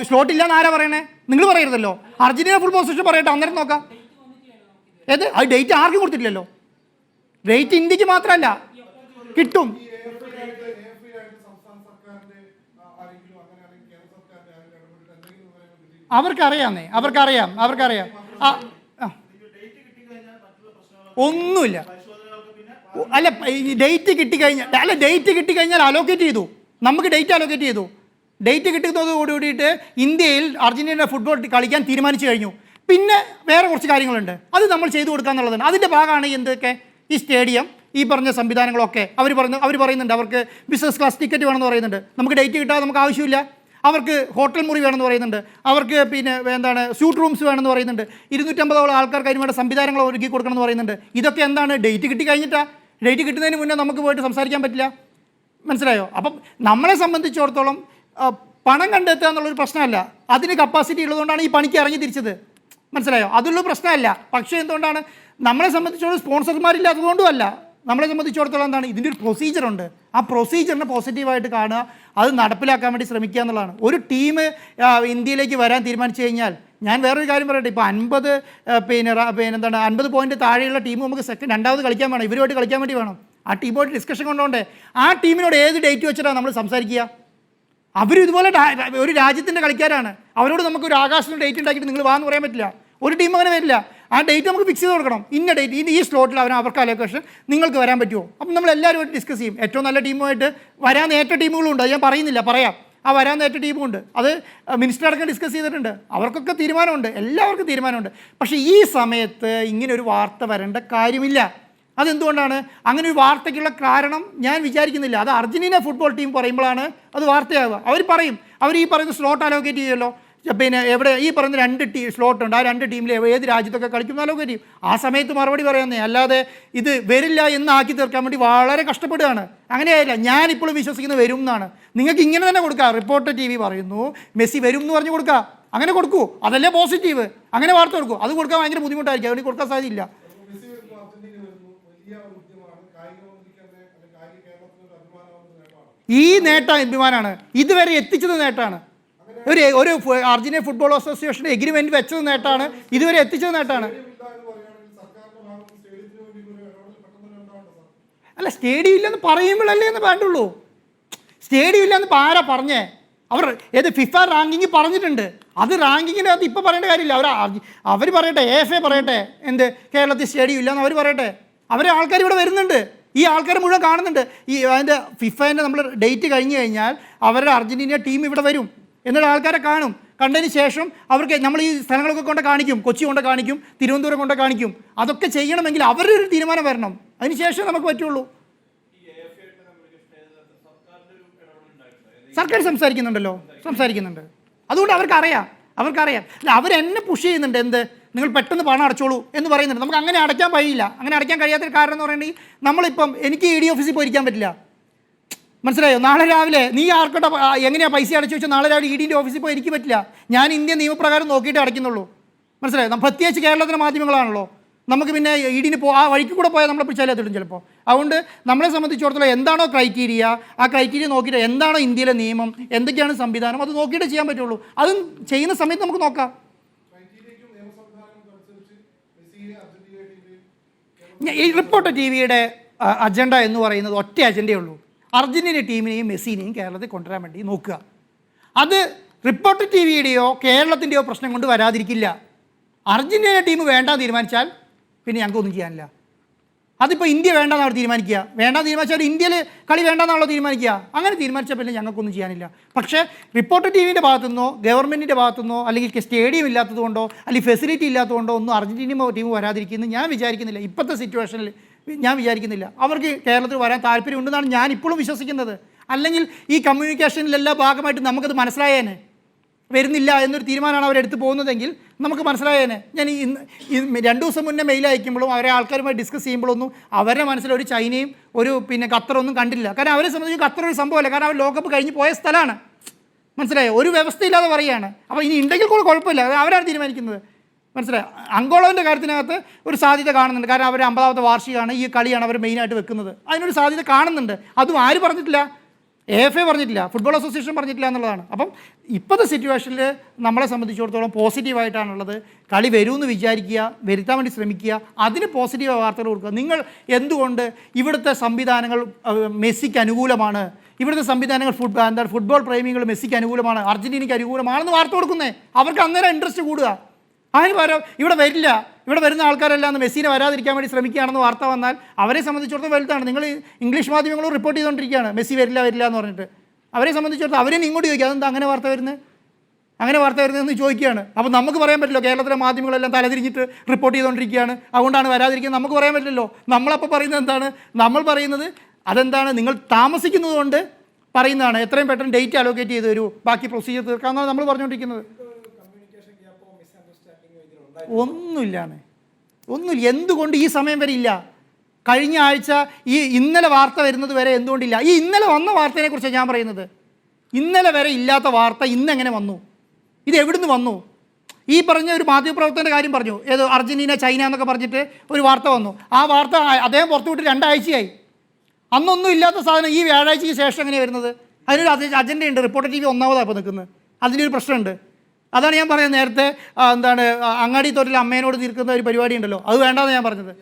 സ്ലോട്ട് ഇല്ലാന്ന് ആരാ പറയണേ? നിങ്ങൾ പറയരുതല്ലോ. അർജന്റീന ഫുട്ബോൾ അസോസിയേഷൻ പറയട്ടെ, അന്നേരം നോക്കാം. അത് ഡേറ്റ് ആർക്കും കൊടുത്തിട്ടില്ലല്ലോ. ഡേറ്റ് ഇന്ത്യക്ക് മാത്രമല്ല, കിട്ടും. അവർക്കറിയാം. ഒന്നുമില്ല. അല്ല, ഡേറ്റ് കിട്ടിക്കഴിഞ്ഞാൽ അലോക്കേറ്റ് ചെയ്തു. നമുക്ക് ഡേറ്റ് അലോക്കേറ്റ് ചെയ്തു. ഡേറ്റ് കിട്ടുന്നതോടുകൂടിയിട്ട് ഇന്ത്യയിൽ അർജന്റീന ഫുട്ബോൾ കളിക്കാൻ തീരുമാനിച്ചു കഴിഞ്ഞു. പിന്നെ വേറെ കുറച്ച് കാര്യങ്ങളുണ്ട്, അത് നമ്മൾ ചെയ്തു കൊടുക്കുക എന്നുള്ളതാണ്. അതിൻ്റെ ഭാഗമാണ് എന്തൊക്കെ ഈ സ്റ്റേഡിയം, ഈ പറഞ്ഞ സംവിധാനങ്ങളൊക്കെ. അവർ പറയുന്നുണ്ട് അവർക്ക് ബിസിനസ് ക്ലാസ് ടിക്കറ്റ് വേണമെന്ന് പറയുന്നുണ്ട്. നമുക്ക് ഡേറ്റ് കിട്ടാതെ നമുക്ക് ആവശ്യമില്ല. അവർക്ക് ഹോട്ടൽ മുറി വേണമെന്ന് പറയുന്നുണ്ട്. അവർക്ക് പിന്നെ എന്താണ് സ്യൂട്ട് റൂംസ് വേണമെന്ന് പറയുന്നുണ്ട്. 250 ആൾക്കാർക്ക് അതിന് വേണ്ട സംവിധാനങ്ങൾ ഒരുക്കി കൊടുക്കണമെന്ന് പറയുന്നുണ്ട്. ഇതൊക്കെ എന്താണ് ഡേറ്റ് കിട്ടി കഴിഞ്ഞിട്ടാണ്. ഡേറ്റ് കിട്ടുന്നതിന് മുന്നേ നമുക്ക് പോയിട്ട് സംസാരിക്കാൻ പറ്റില്ല. മനസ്സിലായോ? അപ്പം നമ്മളെ സംബന്ധിച്ചിടത്തോളം പണം കണ്ടെത്തുക എന്നുള്ളൊരു പ്രശ്നമല്ല. അതിന് കപ്പാസിറ്റി ഉള്ളതുകൊണ്ടാണ് ഈ പണിക്ക് ഇറങ്ങി തിരിച്ചത്. മനസ്സിലായോ? അതുള്ള പ്രശ്നമല്ല. പക്ഷേ എന്തുകൊണ്ടാണ് നമ്മളെ സംബന്ധിച്ചിടത്തോളം സ്പോൺസർമാരില്ലാത്തതുകൊണ്ടും അല്ല. നമ്മളെ സംബന്ധിച്ചിടത്തോളം എന്താണ് ഇതിൻ്റെ ഒരു പ്രൊസീജിയറുണ്ട്. ആ പ്രൊസീജിയറിനെ പോസിറ്റീവായിട്ട് കാണുക, അത് നടപ്പിലാക്കാൻ വേണ്ടി ശ്രമിക്കുക എന്നുള്ളതാണ്. ഒരു ടീം ഇന്ത്യയിലേക്ക് വരാൻ തീരുമാനിച്ചു കഴിഞ്ഞാൽ, ഞാൻ വേറൊരു കാര്യം പറയട്ടെ, ഇപ്പോൾ 50 പോയിന്റ് താഴെയുള്ള ടീം നമുക്ക് രണ്ടാമത് കളിക്കാൻ വേണം, ഇവരുമായിട്ട് കളിക്കാൻ വേണ്ടി വേണം. ആ ടീമുമായിട്ട് ഡിസ്കഷൻ കൊണ്ടുപോകണ്ടേ? ആ ടീമിനോട് ഏത് ഡേറ്റ് വെച്ചിട്ടാണ് നമ്മൾ സംസാരിക്കുക? അവരും ഇതുപോലെ ഒരു രാജ്യത്തിൻ്റെ കളിക്കാരാണ്. അവരോട് നമുക്കൊരു ആകാശത്തിന് ഡേറ്റ് ഉണ്ടാക്കിയിട്ട് നിങ്ങൾ വാന്ന് പറയാൻ പറ്റില്ല. ഒരു ടീം അങ്ങനെ വരില്ല. ആ ഡേറ്റ് നമുക്ക് ഫിക്സ് ചെയ്ത് കൊടുക്കണം. ഇന്ന ഡേറ്റ്, ഈ സ്ലോട്ടിൽ അവർക്ക് അലോക്കേഷൻ നിങ്ങൾക്ക് വരാൻ പറ്റുമോ? അപ്പം നമ്മൾ എല്ലാവരുമായിട്ട് ഡിസ്കസ് ചെയ്യും. ഏറ്റവും നല്ല ടീമുമായിട്ട് വരാൻ ഏറ്റ ടീമുകളുണ്ട്, അത് ഞാൻ പറയുന്നില്ല, പറയാം. ആ വരാൻ ഏറ്റ ടീമുണ്ട്. അത് മിനിസ്റ്റർ അടക്കം ഡിസ്കസ് ചെയ്തിട്ടുണ്ട്. അവർക്കൊക്കെ തീരുമാനമുണ്ട്, എല്ലാവർക്കും തീരുമാനമുണ്ട്. പക്ഷേ ഈ സമയത്ത് ഇങ്ങനെ ഒരു വാർത്ത വരേണ്ട കാര്യമില്ല. അതെന്തുകൊണ്ടാണ് അങ്ങനെ ഒരു വാർത്തയ്ക്കുള്ള കാരണം ഞാൻ വിചാരിക്കുന്നില്ല. അത് അർജന്റീന ഫുട്ബോൾ ടീം പറയുമ്പോഴാണ് അത് വാർത്തയാവുക. അവർ പറയും, അവർ ഈ പറയുന്ന സ്ലോട്ട് അലോക്കേറ്റ് ചെയ്യുമല്ലോ. പിന്നെ എവിടെ ഈ പറയുന്ന 2 സ്ലോട്ട് ഉണ്ട്, ആ 2 ടീമിൽ ഏത് രാജ്യത്തൊക്കെ കളിക്കുന്ന അലോക്കേറ്റ് ചെയ്യും. ആ സമയത്ത് മറുപടി പറയുന്നേ, അല്ലാതെ ഇത് വരില്ല എന്നാക്കി തീർക്കാൻ വേണ്ടി വളരെ കഷ്ടപ്പെടുകയാണ്. അങ്ങനെയായില്ല. ഞാനിപ്പോഴും വിശ്വസിക്കുന്നത് വരും എന്നാണ്. നിങ്ങൾക്ക് ഇങ്ങനെ തന്നെ കൊടുക്കുക. റിപ്പോർട്ടർ TV പറയുന്നു മെസ്സി വരും എന്ന് പറഞ്ഞു കൊടുക്കുക. അങ്ങനെ കൊടുക്കൂ, അതല്ലേ പോസിറ്റീവ്. അങ്ങനെ വാർത്ത കൊടുക്കൂ. അത് കൊടുക്കാൻ ഭയങ്കര ബുദ്ധിമുട്ടായിരിക്കും, അതുകൊണ്ട് കൊടുക്കാൻ സാധ്യതയില്ല. ഈ നേട്ടം അഭിമാനമാണ്. ഇതുവരെ എത്തിച്ചത് നേട്ടമാണ്. ഒരു അർജന്റീന ഫുട്ബോൾ അസോസിയേഷൻ എഗ്രിമെന്റ് വെച്ചത് നേട്ടമാണ്. ഇതുവരെ എത്തിച്ചത് നേട്ടമാണ്. അല്ല, സ്റ്റേഡിയം ഇല്ലെന്ന് പറയുമ്പോഴല്ലേ എന്ന് വേണ്ടുള്ളൂ. സ്റ്റേഡിയം ഇല്ലെന്ന് ആരാ പറഞ്ഞേ? അവർ ഫിഫ റാങ്കിങ് പറഞ്ഞിട്ടുണ്ട്. അത് റാങ്കിങ്ങിനകത്ത് ഇപ്പോൾ പറയേണ്ട കാര്യമില്ല. അവർ പറയട്ടെ, AFA പറയട്ടെ കേരളത്തിൽ സ്റ്റേഡിയം ഇല്ലെന്ന് അവർ പറയട്ടെ. അവരെ ആൾക്കാർ ഇവിടെ വരുന്നുണ്ട്. ഈ ആൾക്കാർ മുഴുവൻ കാണുന്നുണ്ട്. അതിൻ്റെ ഫിഫേൻ്റെ നമ്മൾ ഡേറ്റ് കഴിഞ്ഞ് കഴിഞ്ഞാൽ അവരുടെ അർജന്റീന ടീം ഇവിടെ വരും. എന്നിട്ട് ആൾക്കാരെ കാണും. കണ്ടതിന് ശേഷം അവർക്ക് നമ്മൾ ഈ സ്ഥലങ്ങളൊക്കെ കൊണ്ട് കാണിക്കും. കൊച്ചി കൊണ്ട് കാണിക്കും, തിരുവനന്തപുരം കൊണ്ട് കാണിക്കും. അതൊക്കെ ചെയ്യണമെങ്കിൽ അവരുടെ ഒരു തീരുമാനം വരണം. അതിന് ശേഷം നമുക്ക് പറ്റുള്ളൂ. സർക്കാർ സംസാരിക്കുന്നുണ്ട്. അതുകൊണ്ട് അവർക്കറിയാം. അല്ല, അവരെന്നെ പുഷ് ചെയ്യുന്നുണ്ട്. നിങ്ങൾ പെട്ടെന്ന് പണം അടച്ചോളൂ എന്ന് പറയുന്നുണ്ട്. നമുക്ക് അങ്ങനെ അടയ്ക്കാൻ കഴിയില്ല. അങ്ങനെ അടയ്ക്കാൻ കഴിയാത്തൊരു കാരണം എന്ന് പറയുന്നത്, നമ്മളിപ്പം എനിക്ക് ED ഓഫീസിൽ പോയിരിക്കാൻ പറ്റില്ല. മനസ്സിലായോ? നാളെ രാവിലെ നീ ആർക്കോട്ടെ എങ്ങനെയാണ് പൈസ അടച്ചു വെച്ചാൽ നാളെ രാവിലെ EDൻ്റെ ഓഫീസിൽ പോയി എനിക്ക് പറ്റില്ല. ഞാൻ ഇന്ത്യൻ നിയമപ്രകാരം നോക്കിയിട്ട് അടയ്ക്കുന്നുള്ളൂ. മനസ്സിലായോ? പ്രത്യേകിച്ച് കേരളത്തിലെ മാധ്യമങ്ങളാണല്ലോ. നമുക്ക് പിന്നെ EDന് ആ വഴിക്ക് കൂടെ പോയാൽ നമ്മളെ പിടിച്ചാലും ചിലപ്പോൾ. അതുകൊണ്ട് നമ്മളെ സംബന്ധിച്ചിടത്തോളം എന്താണോ ക്രൈറ്റീരിയ, ആ ക്രൈറ്റീരിയ നോക്കിയിട്ട് എന്താണോ ഇന്ത്യയിലെ നിയമം, എന്തൊക്കെയാണ് സംവിധാനം, അത് നോക്കിയിട്ട് ചെയ്യാൻ പറ്റുള്ളൂ. അതും ചെയ്യുന്ന സമയത്ത് നമുക്ക് നോക്കാം. ഈ റിപ്പോർട്ടർ TVയുടെ അജണ്ട എന്ന് പറയുന്നത് ഒറ്റ അജണ്ടയേ ഉള്ളൂ. അർജന്റീന ടീമിനെയും മെസ്സിനെയും കേരളത്തിൽ കൊണ്ടുവരാൻ വേണ്ടി നോക്കുക. അത് റിപ്പോർട്ടർ TVയുടെയോ കേരളത്തിൻ്റെയോ പ്രശ്നം കൊണ്ട് വരാതിരിക്കില്ല. അർജന്റീന ടീം വേണ്ടാന്ന് തീരുമാനിച്ചാൽ പിന്നെ ഞങ്ങൾക്കൊന്നും ചെയ്യാനില്ല. അതിപ്പോൾ ഇന്ത്യ വേണ്ടെന്ന് അവർ തീരുമാനിക്കുക, വേണ്ടാന്ന് തീരുമാനിച്ചാൽ ഇന്ത്യയിൽ കളി വേണ്ടെന്നാണല്ലോ തീരുമാനിക്കുക. അങ്ങനെ തീരുമാനിച്ചാൽ പിന്നെ ഞങ്ങൾക്കൊന്നും ചെയ്യാനില്ല. പക്ഷേ റിപ്പോർട്ടർ ടി വിൻ്റെ ഭാഗത്തുനിന്നോ ഗവൺമെൻറ്റിൻ്റെ ഭാഗത്തുനിന്നോ അല്ലെങ്കിൽ സ്റ്റേഡിയം ഇല്ലാത്തതുകൊണ്ടോ അല്ലെങ്കിൽ ഫെസിലിറ്റി ഇല്ലാത്തതുകൊണ്ടോ ഒന്നും അർജൻറ്റീന ടീം വരാതിരിക്കുന്നു ഞാൻ വിചാരിക്കുന്നില്ല. ഇപ്പോഴത്തെ സിറ്റുവേഷനിൽ ഞാൻ വിചാരിക്കുന്നില്ല. അവർക്ക് കേരളത്തിൽ വരാൻ താല്പര്യമുണ്ടെന്നാണ് ഞാൻ ഇപ്പോഴും വിശ്വസിക്കുന്നത്. അല്ലെങ്കിൽ ഈ കമ്മ്യൂണിക്കേഷനിലെല്ലാം ഭാഗമായിട്ട് നമുക്കത് മനസ്സിലായേനെ. വരുന്നില്ല എന്നൊരു തീരുമാനമാണ് അവരെടുത്ത് പോകുന്നതെങ്കിൽ നമുക്ക് മനസ്സിലായേനെ. ഞാൻ ഈ 2 ദിവസം മുന്നേ മെയിൽ അയക്കുമ്പോഴും അവരെ ആൾക്കാരുമായി ഡിസ്കസ് ചെയ്യുമ്പോഴൊന്നും അവരുടെ മനസ്സിൽ ഒരു ചൈനയും ഒരു ഖത്തറൊന്നും കണ്ടില്ല. കാരണം അവരെ സംബന്ധിച്ച് ഖത്തർ ഒരു സംഭവമല്ല. കാരണം അവർ ലോകകപ്പ് കഴിഞ്ഞ് പോയ സ്ഥലമാണ്. മനസ്സിലായോ? ഒരു വ്യവസ്ഥയില്ലാതെ പറയുകയാണ്. അപ്പോൾ ഇനി ഉണ്ടെങ്കിൽ കൂടെ കുഴപ്പമില്ല, അവരാണ് തീരുമാനിക്കുന്നത്. മനസ്സിലായോ? അങ്കോളവിൻ്റെ കാര്യത്തിനകത്ത് ഒരു സാധ്യത കാണുന്നുണ്ട്. കാരണം അവർ 50ാമത്തെ വാർഷികമാണ്, ഈ കളിയാണ് അവർ മെയിനായിട്ട് വെക്കുന്നത്. അതിനൊരു സാധ്യത കാണുന്നുണ്ട്. അതും ആര് പറഞ്ഞിട്ടില്ല? AFA പറഞ്ഞിട്ടില്ല, ഫുട്ബോൾ അസോസിയേഷൻ പറഞ്ഞിട്ടില്ല എന്നുള്ളതാണ്. അപ്പം ഇപ്പോഴത്തെ സിറ്റുവേഷനിൽ നമ്മളെ സംബന്ധിച്ചിടത്തോളം പോസിറ്റീവായിട്ടാണുള്ളത്. കളി വരുമെന്ന് വിചാരിക്കുക, വരുത്താൻ വേണ്ടി ശ്രമിക്കുക, അതിന് പോസിറ്റീവ് വാർത്തകൾ കൊടുക്കുക. നിങ്ങൾ എന്തുകൊണ്ട് ഇവിടുത്തെ സംവിധാനങ്ങൾ മെസ്സിക്ക് അനുകൂലമാണ്, ഇവിടുത്തെ സംവിധാനങ്ങൾ ഫുട്ബോൾ പ്രേമികൾ മെസ്സിക്ക് അനുകൂലമാണ്, അർജൻറ്റീനയ്ക്ക് അനുകൂലമാണെന്ന് വാർത്ത കൊടുക്കുന്നേ? അവർക്ക് അന്നേരം ഇൻട്രസ്റ്റ് കൂടുക. അതിന് പകരം ഇവിടെ വരില്ല, ഇവിടെ വരുന്ന ആൾക്കാരെല്ലാം മെസ്സിനെ വരാതിരിക്കാൻ വേണ്ടി ശ്രമിക്കുകയാണെന്ന് വാർത്ത വന്നാൽ അവരെ സംബന്ധിച്ചിടത്തോളം വലുതാണ്. നിങ്ങൾ ഇംഗ്ലീഷ് മാധ്യമങ്ങളും റിപ്പോർട്ട് ചെയ്തുകൊണ്ടിരിക്കുകയാണ് മെസ്സി വരില്ല എന്ന് പറഞ്ഞിട്ട്. അവരെ സംബന്ധിച്ചിടത്തോളം അവരെ ഇങ്ങോട്ട് ചോദിക്കുക, അതെന്താ അങ്ങനെ വാർത്ത വരുന്നതെന്ന് ചോദിക്കുകയാണ്. അപ്പോൾ നമുക്ക് പറയാൻ പറ്റില്ലോ കേരളത്തിലെ മാധ്യമങ്ങളെല്ലാം തലതിരിഞ്ഞിട്ട് റിപ്പോർട്ട് ചെയ്തുകൊണ്ടിരിക്കുകയാണ്, അതുകൊണ്ടാണ് വരാതിരിക്കുന്നത്. നമുക്ക് പറയാൻ പറ്റില്ലല്ലോ. നമ്മളപ്പോൾ പറയുന്നത് എന്താണ്? നമ്മൾ പറയുന്നത് അതെന്താണ്, നിങ്ങൾ താമസിക്കുന്നത് കൊണ്ട് പറയുന്നതാണ്. എത്രയും പെട്ടെന്ന് ഡേറ്റ് അലോക്കേറ്റ് ചെയ്ത് തരൂ, ബാക്കി പ്രൊസീജിയർ തീർക്കാമെന്നാണ് നമ്മൾ പറഞ്ഞുകൊണ്ടിരിക്കുന്നത്. ഒന്നുമില്ല. എന്തുകൊണ്ട് ഈ സമയം വരെ ഇല്ല? കഴിഞ്ഞ ആഴ്ച ഇന്നലെ വാർത്ത വരുന്നത് വരെ എന്തുകൊണ്ടില്ല? ഈ ഇന്നലെ വന്ന വാർത്തയെക്കുറിച്ചാണ് ഞാൻ പറയുന്നത്. ഇന്നലെ വരെ ഇല്ലാത്ത വാർത്ത ഇന്നെങ്ങനെ വന്നു? ഇത് എവിടുന്ന് വന്നു? ഈ പറഞ്ഞ ഒരു മാധ്യമപ്രവർത്തകൻ്റെ കാര്യം പറഞ്ഞു, ഏതോ അർജൻറ്റീന ചൈന എന്നൊക്കെ പറഞ്ഞിട്ട് ഒരു വാർത്ത വന്നു. ആ വാർത്ത അദ്ദേഹം പുറത്തുവിട്ട് 2 ആഴ്ചയായി. അന്നൊന്നും ഇല്ലാത്ത സാധനം ഈ വ്യാഴാഴ്ചയ്ക്ക് ശേഷം എങ്ങനെയാണ് വരുന്നത്? അതിനൊരു അജണ്ടയുണ്ട്. റിപ്പോർട്ടർ TV 1-ാമതാണ് ഇപ്പോൾ നിൽക്കുന്നത്. അതിൻ്റെ ഒരു പ്രശ്നമുണ്ട്. അതാണ് ഞാൻ പറയുന്നത്. നേരത്തെ അങ്ങാടി തോട്ടിൽ അമ്മേനോട് തീർക്കുന്ന ഒരു പരിപാടി ഉണ്ടല്ലോ, അത് വേണ്ടാന്ന് ഞാൻ പറഞ്ഞത്.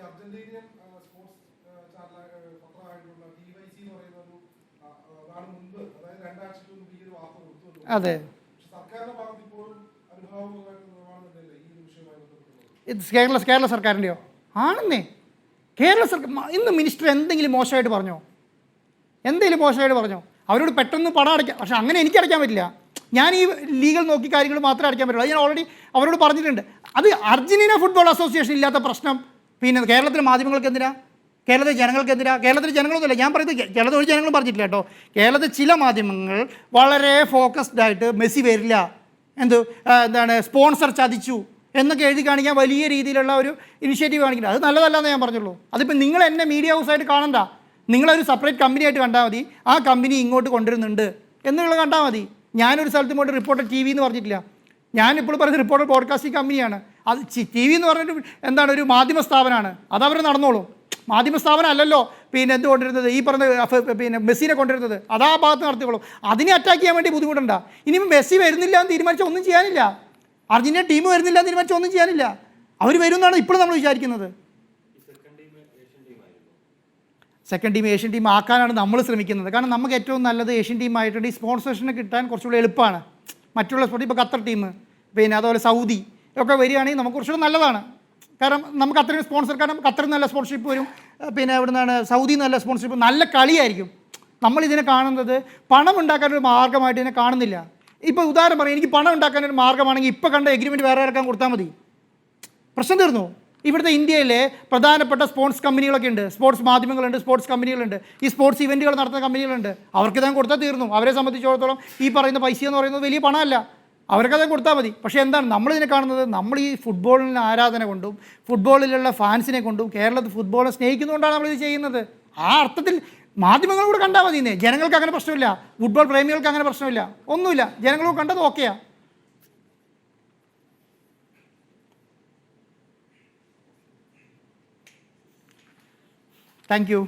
അതെ, കേരള സർക്കാരിൻ്റെയോ ആണെന്നേ. കേരള സർക്കാർ ഇന്ന് മിനിസ്റ്റർ എന്തെങ്കിലും മോശമായിട്ട് പറഞ്ഞോ? അവരോട് പെട്ടെന്ന് പണം അടയ്ക്കാം. പക്ഷെ അങ്ങനെ എനിക്ക് അടയ്ക്കാൻ പറ്റില്ല. ഞാൻ ഈ ലീഗൽ നോക്കി കാര്യങ്ങൾ മാത്രമേ അടയ്ക്കാൻ പറ്റുള്ളൂ. അത് ഞാൻ ഓൾറെഡി അവരോട് പറഞ്ഞിട്ടുണ്ട്. അത് അർജൻറ്റീന ഫുട്ബോൾ അസോസിയേഷൻ ഇല്ലാത്ത പ്രശ്നം പിന്നെ കേരളത്തിലെ മാധ്യമങ്ങൾക്ക് എന്തിനാ? കേരളത്തിലെ ജനങ്ങൾക്ക് എന്തിനാ? കേരളത്തിലെ ജനങ്ങളൊന്നുമില്ല ഞാൻ പറയുന്നത്. കേരളത്തിൽ ഒരു ജനങ്ങളും പറഞ്ഞിട്ടില്ല കേട്ടോ. കേരളത്തിൽ ചില മാധ്യമങ്ങൾ വളരെ ഫോക്കസ്ഡ് ആയിട്ട് മെസ്സി വരില്ല, സ്പോൺസർ ചതിച്ചു എന്നൊക്കെ എഴുതി കാണിക്കാൻ വലിയ രീതിയിലുള്ള ഒരു ഇനിഷ്യേറ്റീവ് കാണിക്കുന്നത്. അത് നല്ലതല്ലെന്ന് ഞാൻ പറഞ്ഞുള്ളൂ. അതിപ്പോൾ നിങ്ങൾ എന്നെ മീഡിയ ഹൗസായിട്ട് കാണണ്ട, നിങ്ങളൊരു സെപ്പറേറ്റ് കമ്പനി ആയിട്ട് കണ്ടാൽ മതി. ആ കമ്പനി ഇങ്ങോട്ട് കൊണ്ടുവരുന്നുണ്ട് എന്നുള്ളത് കണ്ടാൽ മതി. ഞാനൊരു സ്ഥലത്ത് ഇങ്ങോട്ട് റിപ്പോർട്ടർ TV എന്ന് പറഞ്ഞിട്ടില്ല. ഞാനിപ്പോൾ പറയുന്നത് റിപ്പോർട്ടർ പോഡ്കാസ്റ്റിംഗ് കമ്പനിയാണ്. അത് TV എന്ന് പറഞ്ഞിട്ട് ഒരു മാധ്യമ സ്ഥാപനമാണ്. അതവർ നടന്നോളും. മാധ്യമ സ്ഥാപനം അല്ലല്ലോ എന്തുകൊണ്ടിരുന്നത്, ഈ പറഞ്ഞ മെസ്സിനെ കൊണ്ടുവരുന്നത്. അതാ ഭാഗത്ത് നടത്തിക്കോളും. അതിനെ അറ്റാക്ക് ചെയ്യാൻ വേണ്ടി ബുദ്ധിമുട്ടുണ്ടാ. ഇനിയിപ്പോൾ മെസ്സി വരുന്നില്ല എന്ന് തീരുമാനിച്ചാൽ ഒന്നും ചെയ്യാനില്ല. അർജൻറ്റീന ടീം വരുന്നില്ല എന്ന് തീരുമാനിച്ചാൽ ഒന്നും ചെയ്യാനില്ല. അവർ വരുമെന്നാണ് ഇപ്പോഴും നമ്മൾ വിചാരിക്കുന്നത്. സെക്കൻഡ് ടീം ഏഷ്യൻ ടീം ആക്കാനാണ് നമ്മൾ ശ്രമിക്കുന്നത്. കാരണം നമുക്ക് ഏറ്റവും നല്ലത് ഏഷ്യൻ ടീമായിട്ടുണ്ട്. ഈ സ്പോൺസേഴ്സിനെ കിട്ടാൻ കുറച്ചുകൂടി എളുപ്പമാണ്. മറ്റുള്ള സ്പോർട്ട് ഇപ്പോൾ ഖത്തർ ടീം അതുപോലെ സൗദി ഒക്കെ വരികയാണെങ്കിൽ നമുക്ക് കുറച്ചുകൂടി നല്ലതാണ്. കാരണം നമുക്ക് അത്രയും സ്പോൺസർ, കാരണം ഖത്തറിൽ നല്ല സ്പോൺസർഷിപ്പ് വരും, ഇവിടെ നിന്നാണ് സൗദിയിൽ നല്ല സ്പോൺസർഷിപ്പ്, നല്ല കളിയായിരിക്കും. നമ്മളിതിനെ കാണുന്നത് പണം ഉണ്ടാക്കാനൊരു മാർഗ്ഗമായിട്ട് ഇതിനെ കാണുന്നില്ല. ഇപ്പോൾ ഉദാഹരണം പറയും, എനിക്ക് പണം ഉണ്ടാക്കാനൊരു മാർഗ്ഗമാണെങ്കിൽ ഇപ്പോൾ കണ്ട എഗ്രിമെൻറ്റ് വേറെ ഇറക്കാൻ കൊടുത്താൽ മതി, പ്രശ്നം തീർന്നു. ഇവിടുത്തെ ഇന്ത്യയിലെ പ്രധാനപ്പെട്ട സ്പോർട്സ് കമ്പനികളൊക്കെ ഉണ്ട്, സ്പോർട്സ് മാധ്യമങ്ങളുണ്ട്, സ്പോർട്സ് കമ്പനികളുണ്ട്, ഈ സ്പോർട്സ് ഇവൻറ്റുകൾ നടത്തുന്ന കമ്പനികളുണ്ട്. അവർക്ക് തന്നെ കൊടുത്താൽ തീർന്നു. അവരെ സംബന്ധിച്ചിടത്തോളം ഈ പറയുന്ന പൈസ എന്ന് പറയുന്നത് വലിയ പണമല്ല, അവർക്കത് കൊടുത്താൽ മതി. പക്ഷേ എന്താണ് നമ്മളിതിനെ കാണുന്നത്? നമ്മൾ ഈ ഫുട്ബോളിന് ആരാധന കൊണ്ടും ഫുട്ബോളിലുള്ള ഫാൻസിനെ കൊണ്ടും കേരളത്തിൽ ഫുട്ബോളിനെ സ്നേഹിക്കുന്നതുകൊണ്ടാണ് നമ്മളിത് ചെയ്യുന്നത്. ആ അർത്ഥത്തിൽ മാധ്യമങ്ങൾ കൂടെ കണ്ടാൽ മതി. ജനങ്ങൾക്ക് അങ്ങനെ പ്രശ്നമില്ല, ഫുട്ബോൾ പ്രേമികൾക്ക് അങ്ങനെ പ്രശ്നമില്ല, ഒന്നുമില്ല. ജനങ്ങൾ കണ്ടത് ഓക്കെയാണ്. Thank you.